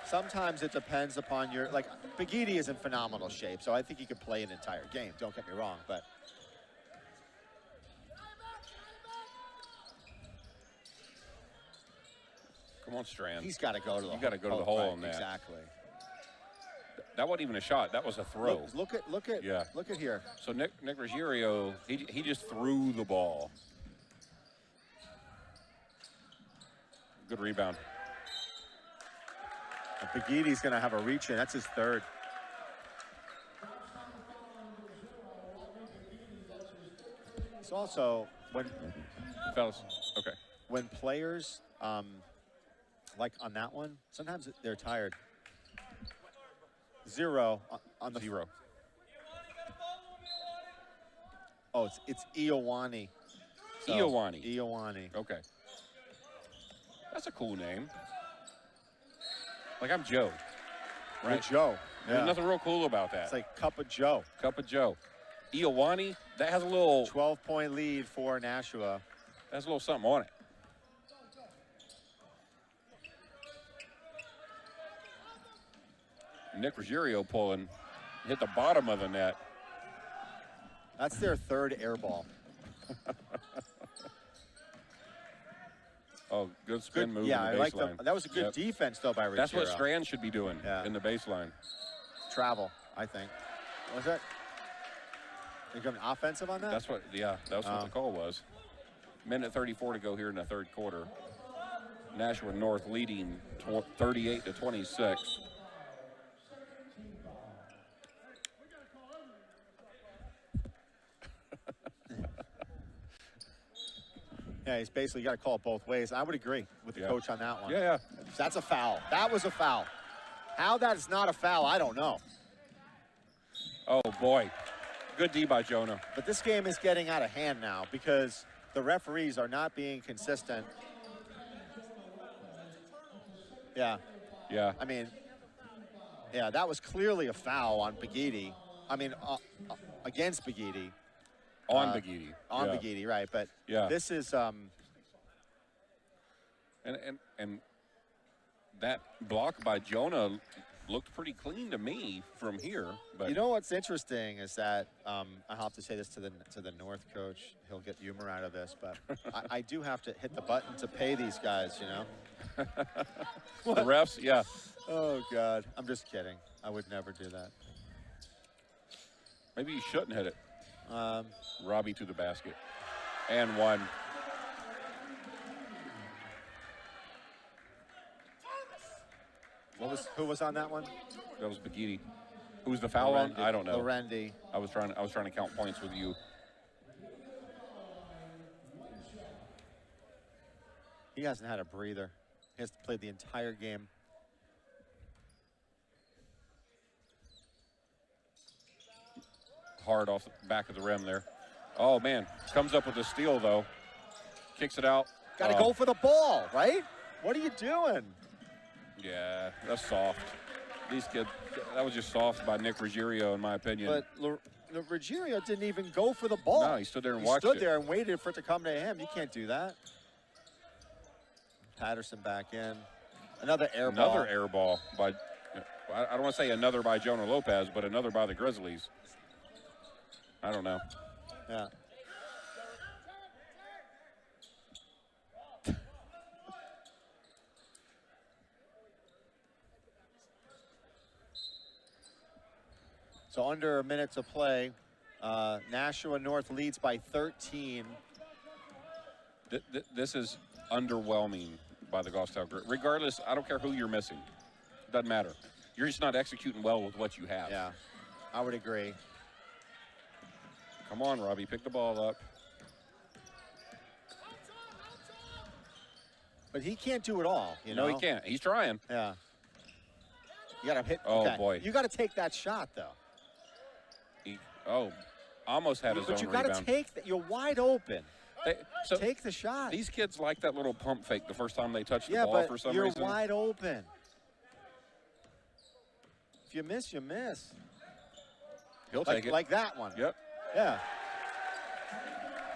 sometimes it depends upon your, like, Begidi is in phenomenal shape, so I think he could play an entire game. Don't get me wrong, but. Come on, Strand. He's got to go to the hole. You got to go to the hole on that. Exactly. That wasn't even a shot. That was a throw. Look at here. So Nick Ruggiero, he just threw the ball. Good rebound. Begidi's going to have a reach in. That's his 3rd. It's also when Fellas, okay. When players like on that one, sometimes they're tired. 0 on the 0. Oh, it's Iowani. So, Iowani. Okay. That's a cool name. Like, I'm Joe. Right? You're Joe. Yeah. There's nothing real cool about that. It's like Cup of Joe. Cup of Joe. Iowani, that has a little 12-point lead for Nashua. That has a little something on it. Nick Ruggiero pulling, hit the bottom of the net. That's their 3rd air ball. Oh, good spin move Yeah, in the I like baseline. that was a good defense, though, by Ruggiero. That's what Strand should be doing in the baseline. Travel, I think. Was that? You coming offensive on that? That's what, that was what the call was. Minute 34 to go here in the 3rd quarter. Nashua North leading 38-26. Yeah, he's basically got to call it both ways. I would agree with the coach on that one. Yeah. That's a foul. That was a foul. How that's not a foul, I don't know. Oh, boy. Good D by Jonah. But this game is getting out of hand now because the referees are not being consistent. Yeah. Yeah. I mean, yeah, that was clearly a foul on Begidi. I mean, against Begidi. On Begidi. On Begidi, right. But this is... And that block by Jonah looked pretty clean to me from here. But you know what's interesting is that I'll have to say this to the North coach. He'll get humor out of this, but I do have to hit the button to pay these guys, you know? The refs, yeah. Oh, God. I'm just kidding. I would never do that. Maybe you shouldn't hit it. Robbie to the basket. And 1. Who was on that one? That was Begidi. Who's the foul on? I don't know. Lorendi. I was trying to count points with you. He hasn't had a breather. He has to play the entire game. Hard off the back of the rim there. Oh, man. Comes up with a steal, though. Kicks it out. Got to go for the ball, right? What are you doing? Yeah, that's soft. These kids, that was just soft by Nick Ruggiero, in my opinion. But Ruggiero didn't even go for the ball. No, he stood there and watched it. He stood there and waited for it to come to him. You can't do that. Patterson back in. Another air ball. Another air ball by, I don't want to say another by Jonah Lopez, but another by the Grizzlies. I don't know. Yeah. So under a minute to play, Nashua North leads by 13. This is underwhelming by the Goffstown group. Regardless, I don't care who you're missing. Doesn't matter. You're just not executing well with what you have. Yeah, I would agree. Come on, Robbie, pick the ball up. But he can't do it all, you No, know? he can't. He's trying. Yeah. You got to hit. Oh, okay. boy. You got to take that shot, though. Almost had his own rebound. But you got to take that. You're wide open. So take the shot. These kids like that little pump fake the first time they touch the ball for some reason. You're wide open. If you miss, you miss. He'll take it. Like that one. Yep. Yeah.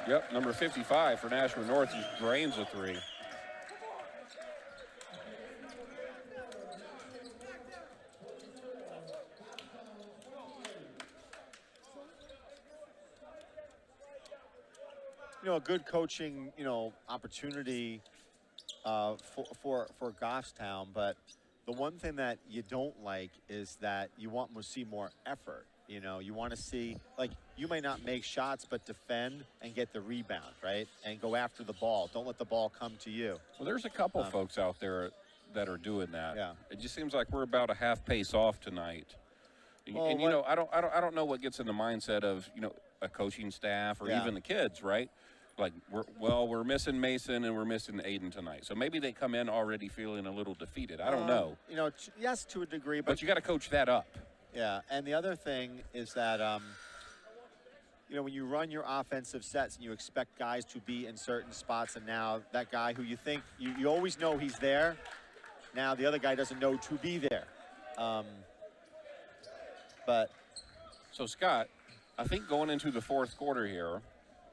Yep, number 55 for Nashua North just drains a three. You know, a good coaching, opportunity for Goffstown, but the one thing that you don't like is that you want to see more effort. You know, you want to see, like, you may not make shots, but defend and get the rebound, right? And go after the ball. Don't let the ball come to you. Well, there's a couple folks out there that are doing that. Yeah. It just seems like we're about a half pace off tonight. Well, and I don't know what gets in the mindset of, a coaching staff or even the kids, right? Like, we're missing Mason and we're missing Aiden tonight. So maybe they come in already feeling a little defeated. I don't know. Yes, to a degree. But you got to coach that up. Yeah, and the other thing is that, when you run your offensive sets and you expect guys to be in certain spots, and now that guy who you think, you always know he's there, now the other guy doesn't know to be there. So, Scott, I think going into the fourth quarter here,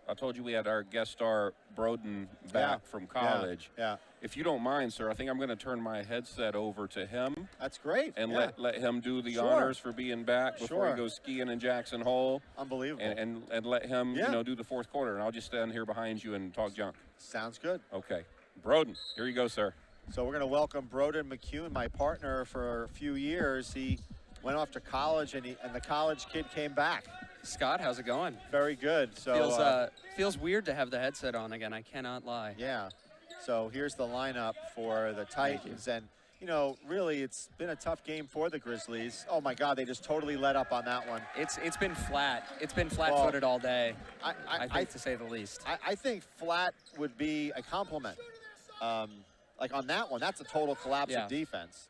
I told you we had our guest star, Broden, back from college. Yeah. If you don't mind, sir, I think I'm going to turn my headset over to him. That's great. And let him do the honors for being back before he goes skiing in Jackson Hole. Unbelievable. And let him, do the fourth quarter. And I'll just stand here behind you and talk junk. Sounds good. Okay. Broden, here you go, sir. So we're going to welcome Broden McCune, my partner for a few years. He went off to college, and the college kid came back. Scott, how's it going? Very good. So feels weird to have the headset on again. I cannot lie. Yeah. So here's the lineup for the Titans, and really, it's been a tough game for the Grizzlies. Oh my God, they just totally let up on that one. It's been flat. It's been flat-footed all day. I think, to say the least. I think flat would be a compliment. Like on that one, that's a total collapse of defense.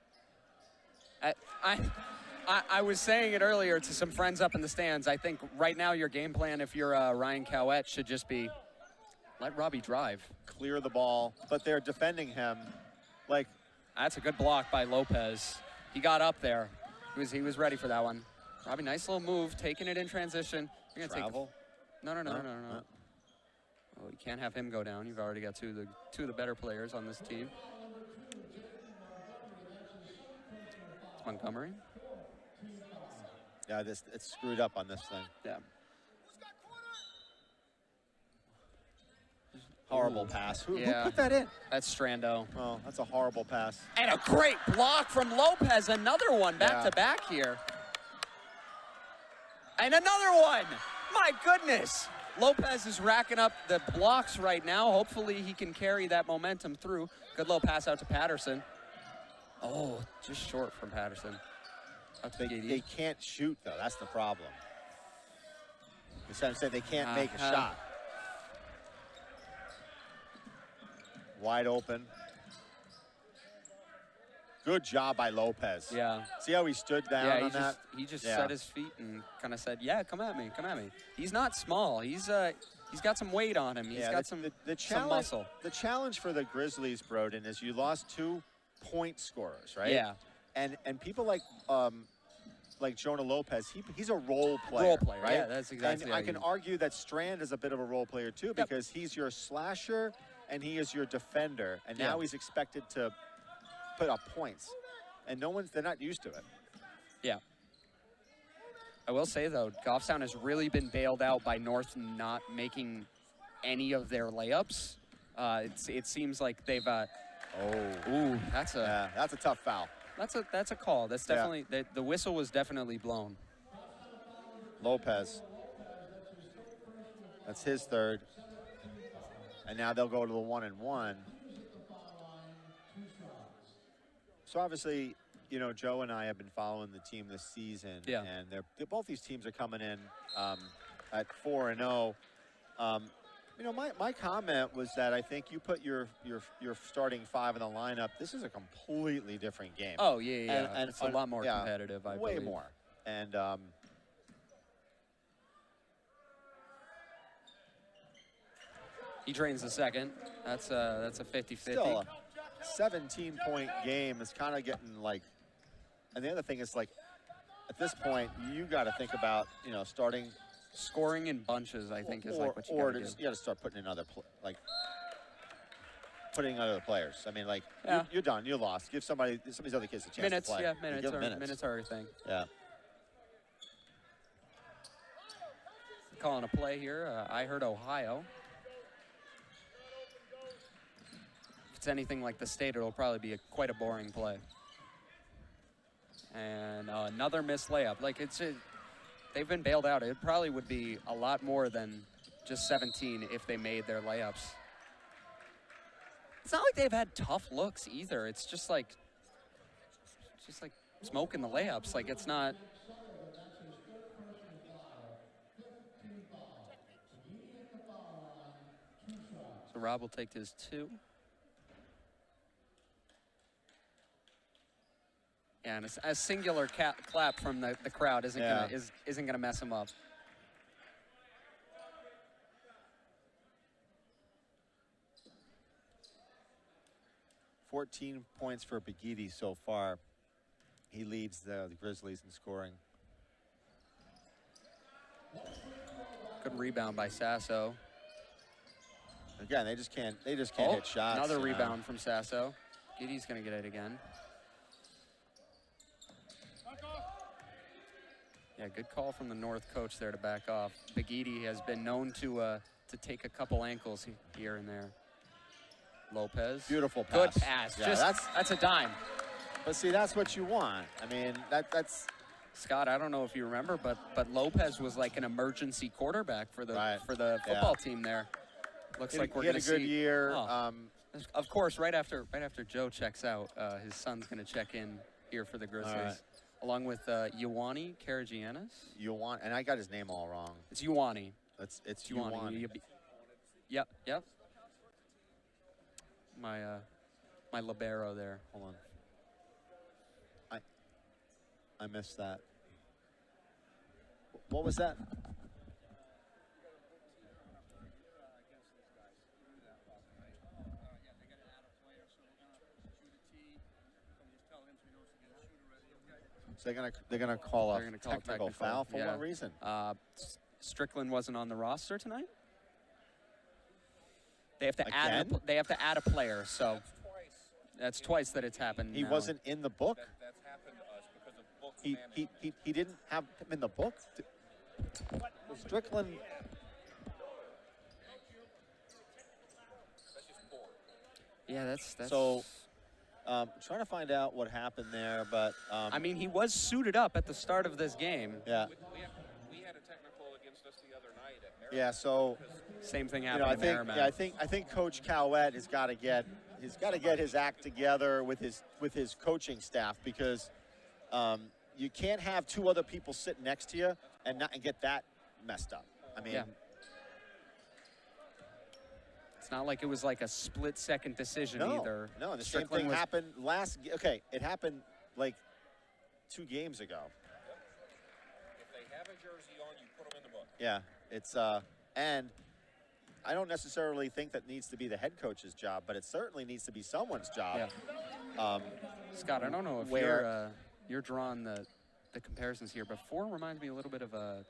I was saying it earlier to some friends up in the stands. I think right now your game plan, if you're Ryan Cowett, should just be let Robbie drive. Clear the ball, but they're defending him. Like, that's a good block by Lopez. He got up there. He was ready for that one. Robbie, nice little move, taking it in transition. You're gonna travel? No. Oh, you can't have him go down. You've already got two of the better players on this team. It's Montgomery. Yeah, it's screwed up on this thing. Yeah. Horrible pass. Who put that in? That's Strando. Oh, that's a horrible pass. And a great block from Lopez. Another one back to back here. And another one. My goodness. Lopez is racking up the blocks right now. Hopefully he can carry that momentum through. Good little pass out to Patterson. Oh, just short from Patterson. They can't shoot, though. That's the problem. I'm saying they can't make a shot. Wide open. Good job by Lopez. Yeah. See how he stood down on that? He just set his feet and kind of said, "Yeah, come at me, come at me." He's not small. He's got some weight on him. He's got some muscle. The challenge for the Grizzlies, Broden, is you lost 2 point scorers, right? Yeah. And people like Jonah Lopez, he's a role player. Role player, right? yeah, that's exactly. And I can argue that Strand is a bit of a role player too, because he's your slasher and he is your defender, and now he's expected to put up points, and they're not used to it. Yeah. I will say though, Goffstown has really been bailed out by North not making any of their layups. It seems like they've. Ooh, that's a tough foul. That's a call. That's definitely the whistle was definitely blown. Lopez. That's his third. And now they'll go to the 1-and-1. So obviously, Joe and I have been following the team this season. Yeah. And both these teams are coming in at 4-0. You know, my comment was that I think you put your starting 5 in the lineup. This is a completely different game. Oh, yeah. And it's a lot more competitive, I believe. Way more. And he drains the second. That's a 50-50. Still a 17-point game is kind of getting like, and the other thing is like, at this point, you got to think about, you know, starting. Scoring in bunches, I think, is like what you got to do. You got to start putting in putting other players. I mean, like, you're done. You're lost. Give some of these other kids a chance minutes, to play. Yeah, minutes are everything. Yeah. Calling a play here. I heard Ohio. If it's anything like the state, it'll probably be quite a boring play. And another missed layup. Like, they've been bailed out. It probably would be a lot more than just 17 if they made their layups. It's not like they've had tough looks either. It's just like smoking the layups. Like, it's not. So Rob will take his 2. Yeah, and a singular clap from the crowd isn't gonna mess him up. $14 points for Begidi so far. He leads the Grizzlies in scoring. Good rebound by Sasso. Again, they just can't hit shots. Another rebound from Sasso. Gidi's gonna get it again. Yeah, good call from the North coach there to back off. Begidi has been known to take a couple ankles here and there. Lopez. Beautiful pass. Good pass. Yeah, that's a dime. But see, that's what you want. I mean, that's. Scott, I don't know if you remember, but Lopez was like an emergency quarterback for the football team there. Looks like we're going to see. He had a good year. Of course, right after Joe checks out, his son's going to check in here for the Grizzlies. Along with Ioanni Karagianis. Ioanni, and I got his name all wrong. It's Ioanni. It's Ioanni. Yep. My libero there. Hold on. I missed that. What was that? So they're gonna call a technical foul for what reason? Strickland wasn't on the roster tonight. They have to add a player, so that's twice that it's happened. He wasn't in the book. That's happened to us because of book management. He didn't have him in the book. Strickland. That's just poor. Yeah, that's so. Trying to find out what happened there, but I mean, he was suited up at the start of this game. Yeah. We had a technical against us the other night at Merrimack. Yeah. So. Same thing happened at Merrimack. Yeah, I think Coach Cowett has got to get his act together with his coaching staff, because you can't have 2 other people sitting next to you and get that messed up. I mean. Yeah. It's not like it was like a split-second decision either. No, the same thing happened it happened like 2 games ago. If they have a jersey on, you put them in the book. Yeah, it's and I don't necessarily think that needs to be the head coach's job, but it certainly needs to be someone's job. Yeah. Scott, I don't know if you're drawing the comparisons here, but 4 reminds me a little bit of a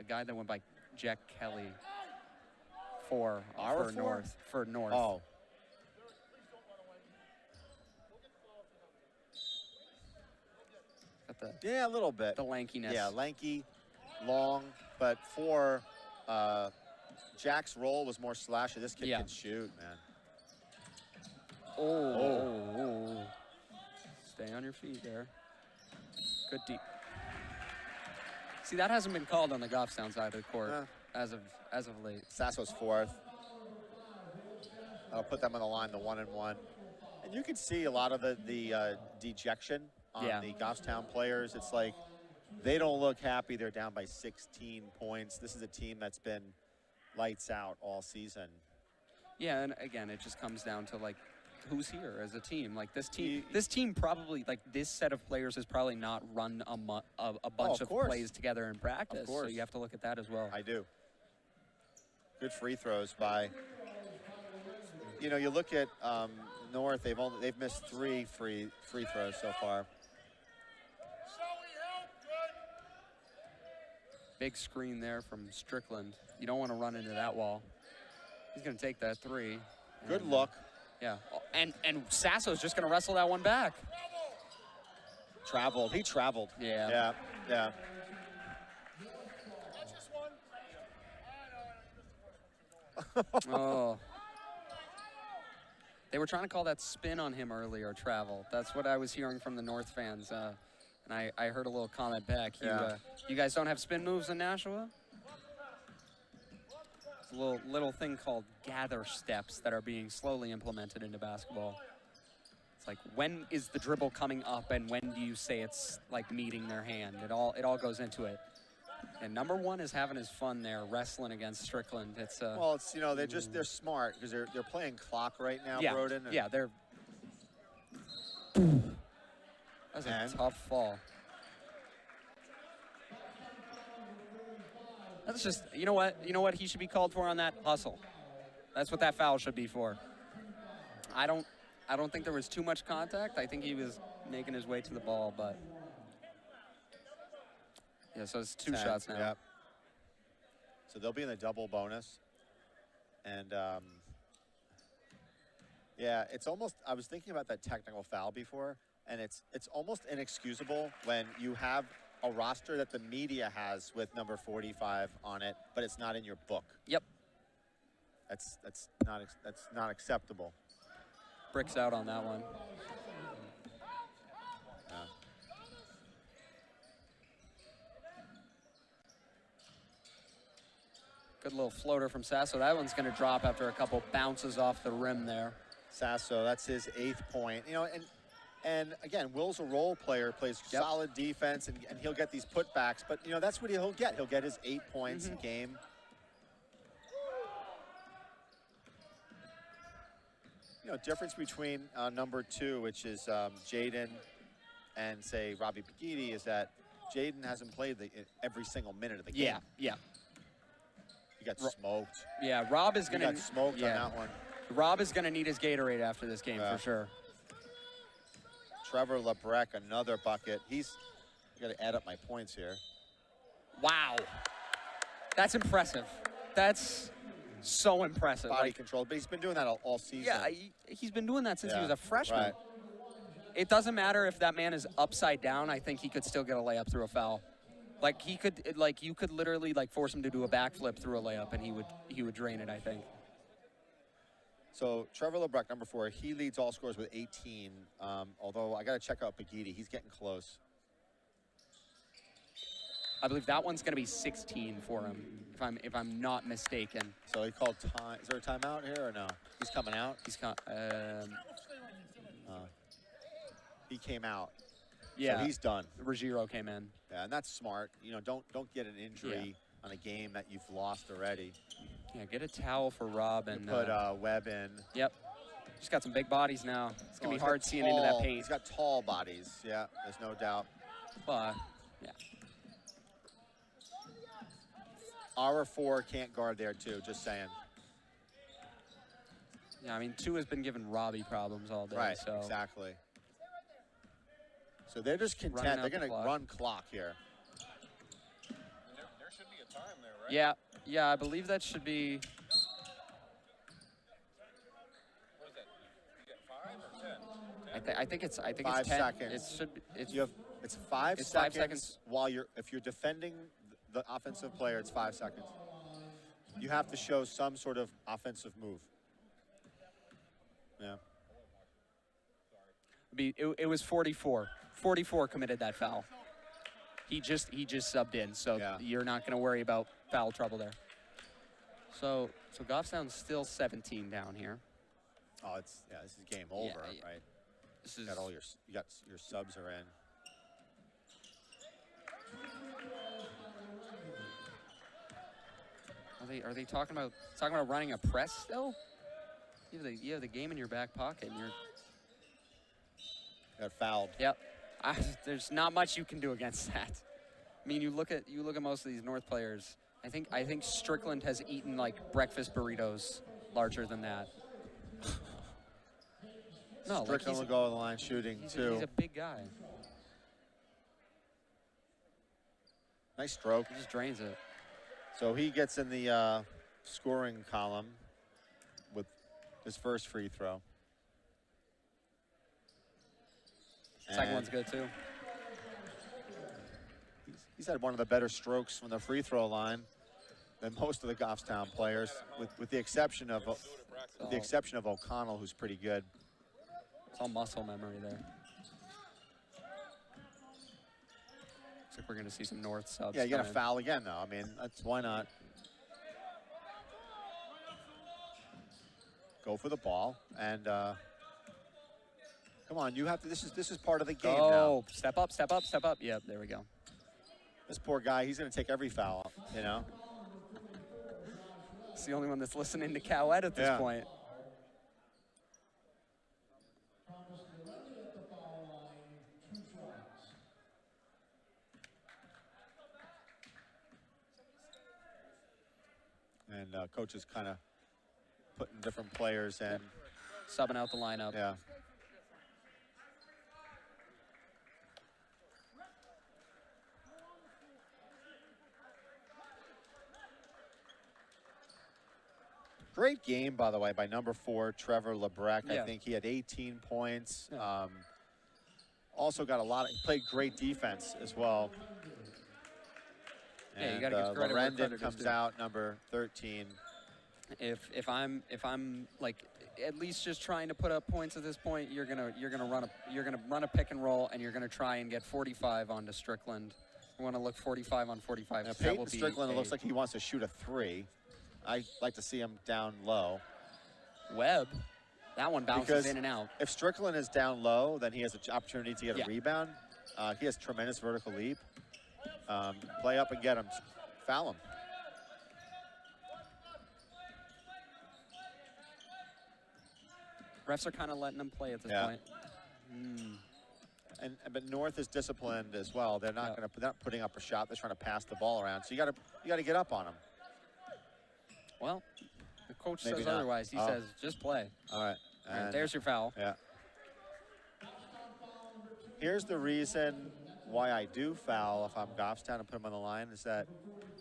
guy that went by Jack Kelly. For North. Oh. Yeah, a little bit. The lankiness. Yeah, lanky, long, but for Jack's role was more slashy. This kid can shoot, man. Oh. Stay on your feet there. Good deep. See, that hasn't been called on the Goffstown side of the court as of late. Sasso's 4th. I'll put them on the line, the 1-and-1. And you can see a lot of the dejection on the Goffstown players. It's like they don't look happy. They're down by 16 points. This is a team that's been lights out all season. Yeah, and again, it just comes down to like who's here as a team. Like this team probably, like this set of players has probably not run a bunch of plays together in practice. So you have to look at that as well. I do. Good free throws by. You know, you look at North. They've missed 3 free throws so far. Big screen there from Strickland. You don't want to run into that wall. He's going to take that 3. Good look. Yeah, and Sasso's just going to wrestle that one back. Traveled. He traveled. Yeah. Yeah. Oh. They were trying to call that spin on him earlier, travel. That's what I was hearing from the North fans. And I heard a little comment back. You guys don't have spin moves in Nashua? It's a little thing called gather steps that are being slowly implemented into basketball. It's like, when is the dribble coming up and when do you say it's like meeting their hand? It all goes into it. And number 1 is having his fun there, wrestling against Strickland. It's well, it's, you know, they're smart because they're playing clock right now, Broden. Yeah, they're. That's a tough fall. That's just, you know what he should be called for on that? Hustle. That's what that foul should be for. I don't think there was too much contact. I think he was making his way to the ball, but. Yeah, so it's 2 shots now. Yep. So they'll be in the double bonus. And, yeah, it's almost, I was thinking about that technical foul before, and it's almost inexcusable when you have a roster that the media has with number 45 on it, but it's not in your book. Yep. That's not acceptable. Bricks out on that one. Good little floater from Sasso. That one's going to drop after a couple bounces off the rim there. Sasso, that's his 8th point. You know, and again, Will's a role player, plays solid defense, and he'll get these putbacks. But, you know, that's what he'll get. He'll get his 8 points a game. You know, difference between number 2, which is Jaden, and, say, Robbie Pagidi, is that Jaden hasn't played every single minute of the game. Yeah. He got smoked. Yeah, Rob is going to... got smoked on that one. Rob is going to need his Gatorade after this game, for sure. Trevor Lebrec, another bucket. I got to add up my points here. Wow. That's impressive. That's so impressive. Body control, but he's been doing that all season. Yeah, he's been doing that since he was a freshman. Right. It doesn't matter if that man is upside down. I think he could still get a layup through a foul. Like you could literally force him to do a backflip through a layup, and he would drain it, I think. So Trevor Lebrec, number 4, he leads all scores with 18. Although I got to check out Pagidi, he's getting close. I believe that one's going to be 16 for him, if I'm not mistaken. So he called time. Is there a timeout here or no? He's coming out. He came out. Yeah, so he's done. Ruggiero came in. Yeah, and that's smart. You know, don't get an injury on a game that you've lost already. Yeah, get a towel for Rob and put Webb in. Yep. He's got some big bodies now. It's gonna be hard seeing into that paint. He's got tall bodies. Yeah, there's no doubt. Yeah. Our 4 can't guard there too. Just saying. Yeah, I mean 2 has been giving Robbie problems all day. Right. So. Exactly. So they're just content. They're going to run clock here. And there should be a time there, right? Yeah, I believe that should be. What is that? You get 5 or 10? I think it's 5 10. seconds. It should be. It's 5 it's seconds. 5 seconds. While if you're defending the offensive player, it's 5 seconds. You have to show some sort of offensive move. Yeah. It was 44. 44 committed that foul. He just subbed in, so you're not going to worry about foul trouble there. So Goffstown's still 17 down here. Oh, this is game over, right? This is you got your subs are in. Are they talking about running a press still? You have the game in your back pocket, and you're got fouled. Yep. There's not much you can do against that. I mean, you look at most of these North players. I think Strickland has eaten like breakfast burritos larger than that. No, Strickland will go on the line shooting too. He's a big guy. Nice stroke. He just drains it. So he gets in the scoring column with his first free throw. Second one's good too. He's had one of the better strokes from the free throw line than most of the Goffstown players, with the exception of O'Connell, who's pretty good. It's all muscle memory there. Looks like we're going to see some North subs. Yeah, you got to foul again, though. I mean, that's why not go for the ball and come on. You have to. This is part of the game now. Oh, step up, step up, step up. Yep, there we go. This poor guy, he's going to take every foul, you know? He's the only one that's listening to Cowette at this point. And coach is kind of putting different players in. Subbing out the lineup. Yeah. Great game, by the way, by number 4, Trevor LeBrecq. Yeah. I think he had 18 points. Yeah. Also got played great defense as well. Yeah, and, you got to give credit where credit comes out, number 13. If I'm like at least just trying to put up points at this point, you're gonna run a pick and roll, and you're gonna try and get 45 onto Strickland. You want to look 45 on 45. Now, Peyton Strickland, it looks like he wants to shoot a 3. I like to see him down low. Webb, that one bounces in and out. If Strickland is down low, then he has an opportunity to get a rebound. He has tremendous vertical leap. Play up and get him. Foul him. Refs are kind of letting him play at this point. But North is disciplined as well. They're not they're not putting up a shot. They're trying to pass the ball around. So you got to get up on them. Well, the coach Maybe says not. otherwise. He says, just play. All right. All right. There's your foul. Yeah. Here's the reason why I do foul if I'm Goffstown and put them on the line is that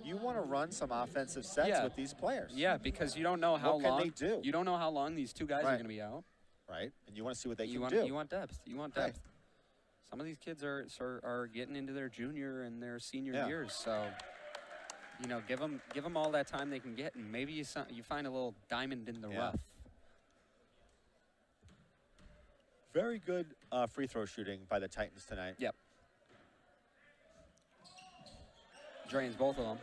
you want to run some offensive sets with these players. Yeah, because you don't know how long. What can they do? You don't know how long these two guys are going to be out. Right. And you want to see what they can do. You want depth. You want depth. Some of these kids are getting into their junior and their senior years, so you know, give them all that time they can get, and maybe you find a little diamond in the rough. Very good free throw shooting by the Titans tonight. Yep. Drains both of them.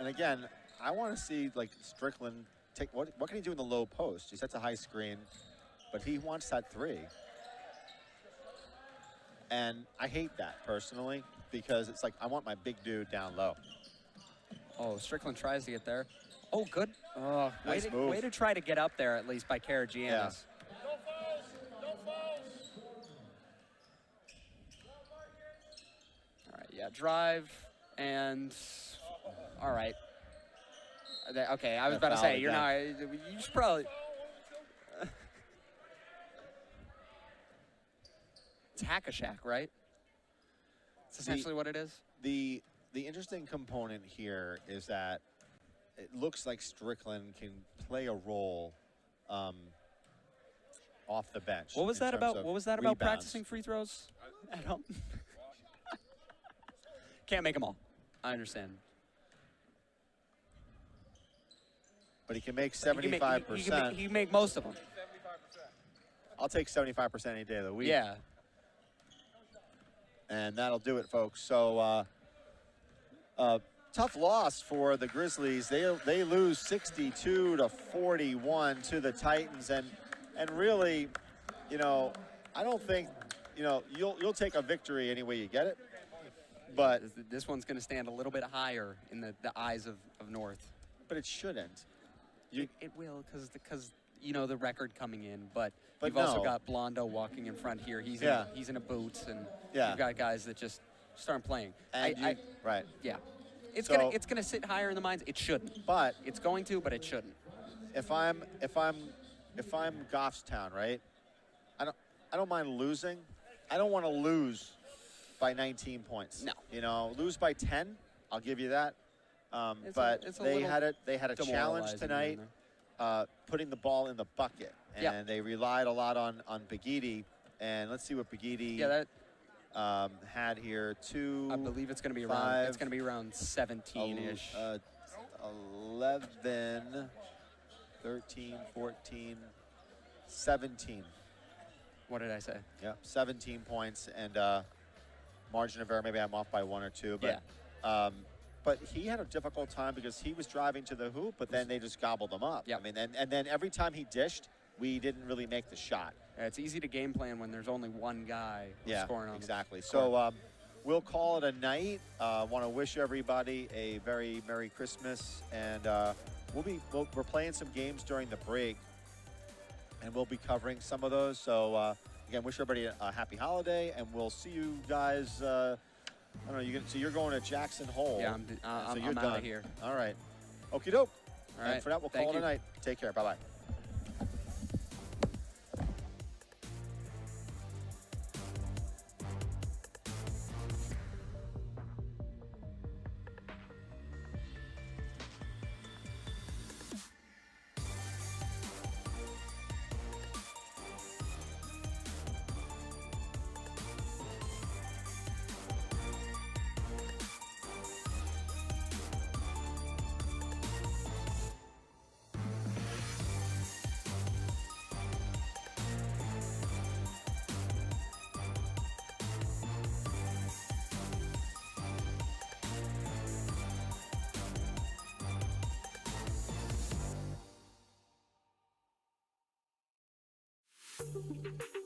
And again, I want to see like Strickland take what can he do in the low post? He sets a high screen, but he wants that 3. And I hate that personally because it's like I want my big dude down low. Oh, Strickland tries to get there. Oh, good. Oh, nice move. Way to try to get up there at least by Karagiannis. Yeah. All right, yeah, drive and all right. Okay, I was about to say you're not. You should probably. It's Hack-a-Shack, right? It's essentially what it is. The interesting component here is that it looks like Strickland can play a role off the bench. What was that about? What was that about rebounds. practicing free throws at home? Can't make them all. I understand. But he can make 75%. He can make most of them. I'll take 75% any day of the week. Yeah. And that'll do it, folks. So tough loss for the Grizzlies. They lose 62-41 to the Titans, and really, you know, I don't think, you know, you'll take a victory any way you get it. But this one's going to stand a little bit higher in the eyes of North. But it shouldn't. It will because you know the record coming in, but you've also got Blondo walking in front here. He's in a boots, and you've got guys that just aren't playing. And right. Yeah. It's gonna sit higher in the minds. It shouldn't. But it's going to, but it shouldn't. If I'm Goffstown, right? I don't mind losing. I don't want to lose by 19 points. No. You know, lose by 10, I'll give you that. But they had a challenge tonight, putting the ball in the bucket, and they relied a lot on Bagidi. And let's see what Bagidi had here. I believe it's going to be around. It's going to be around 17-ish. 11, 13, 14, 17. What did I say? Yeah, 17 points and margin of error. Maybe I'm off by 1 or 2, but but he had a difficult time because he was driving to the hoop, but then they just gobbled him up. Yep. I mean, and then every time he dished, we didn't really make the shot. Yeah, it's easy to game plan when there's only one guy scoring on exactly. So we'll call it a night. Want to wish everybody a very Merry Christmas, and we're playing some games during the break, and we'll be covering some of those. So again, wish everybody a happy holiday, and we'll see you guys. I don't know. So you're going to Jackson Hole. Yeah, I'm out of here. All right. Okie doke. All right. And for that, we'll call it a night. Take care. Bye bye. Thank you.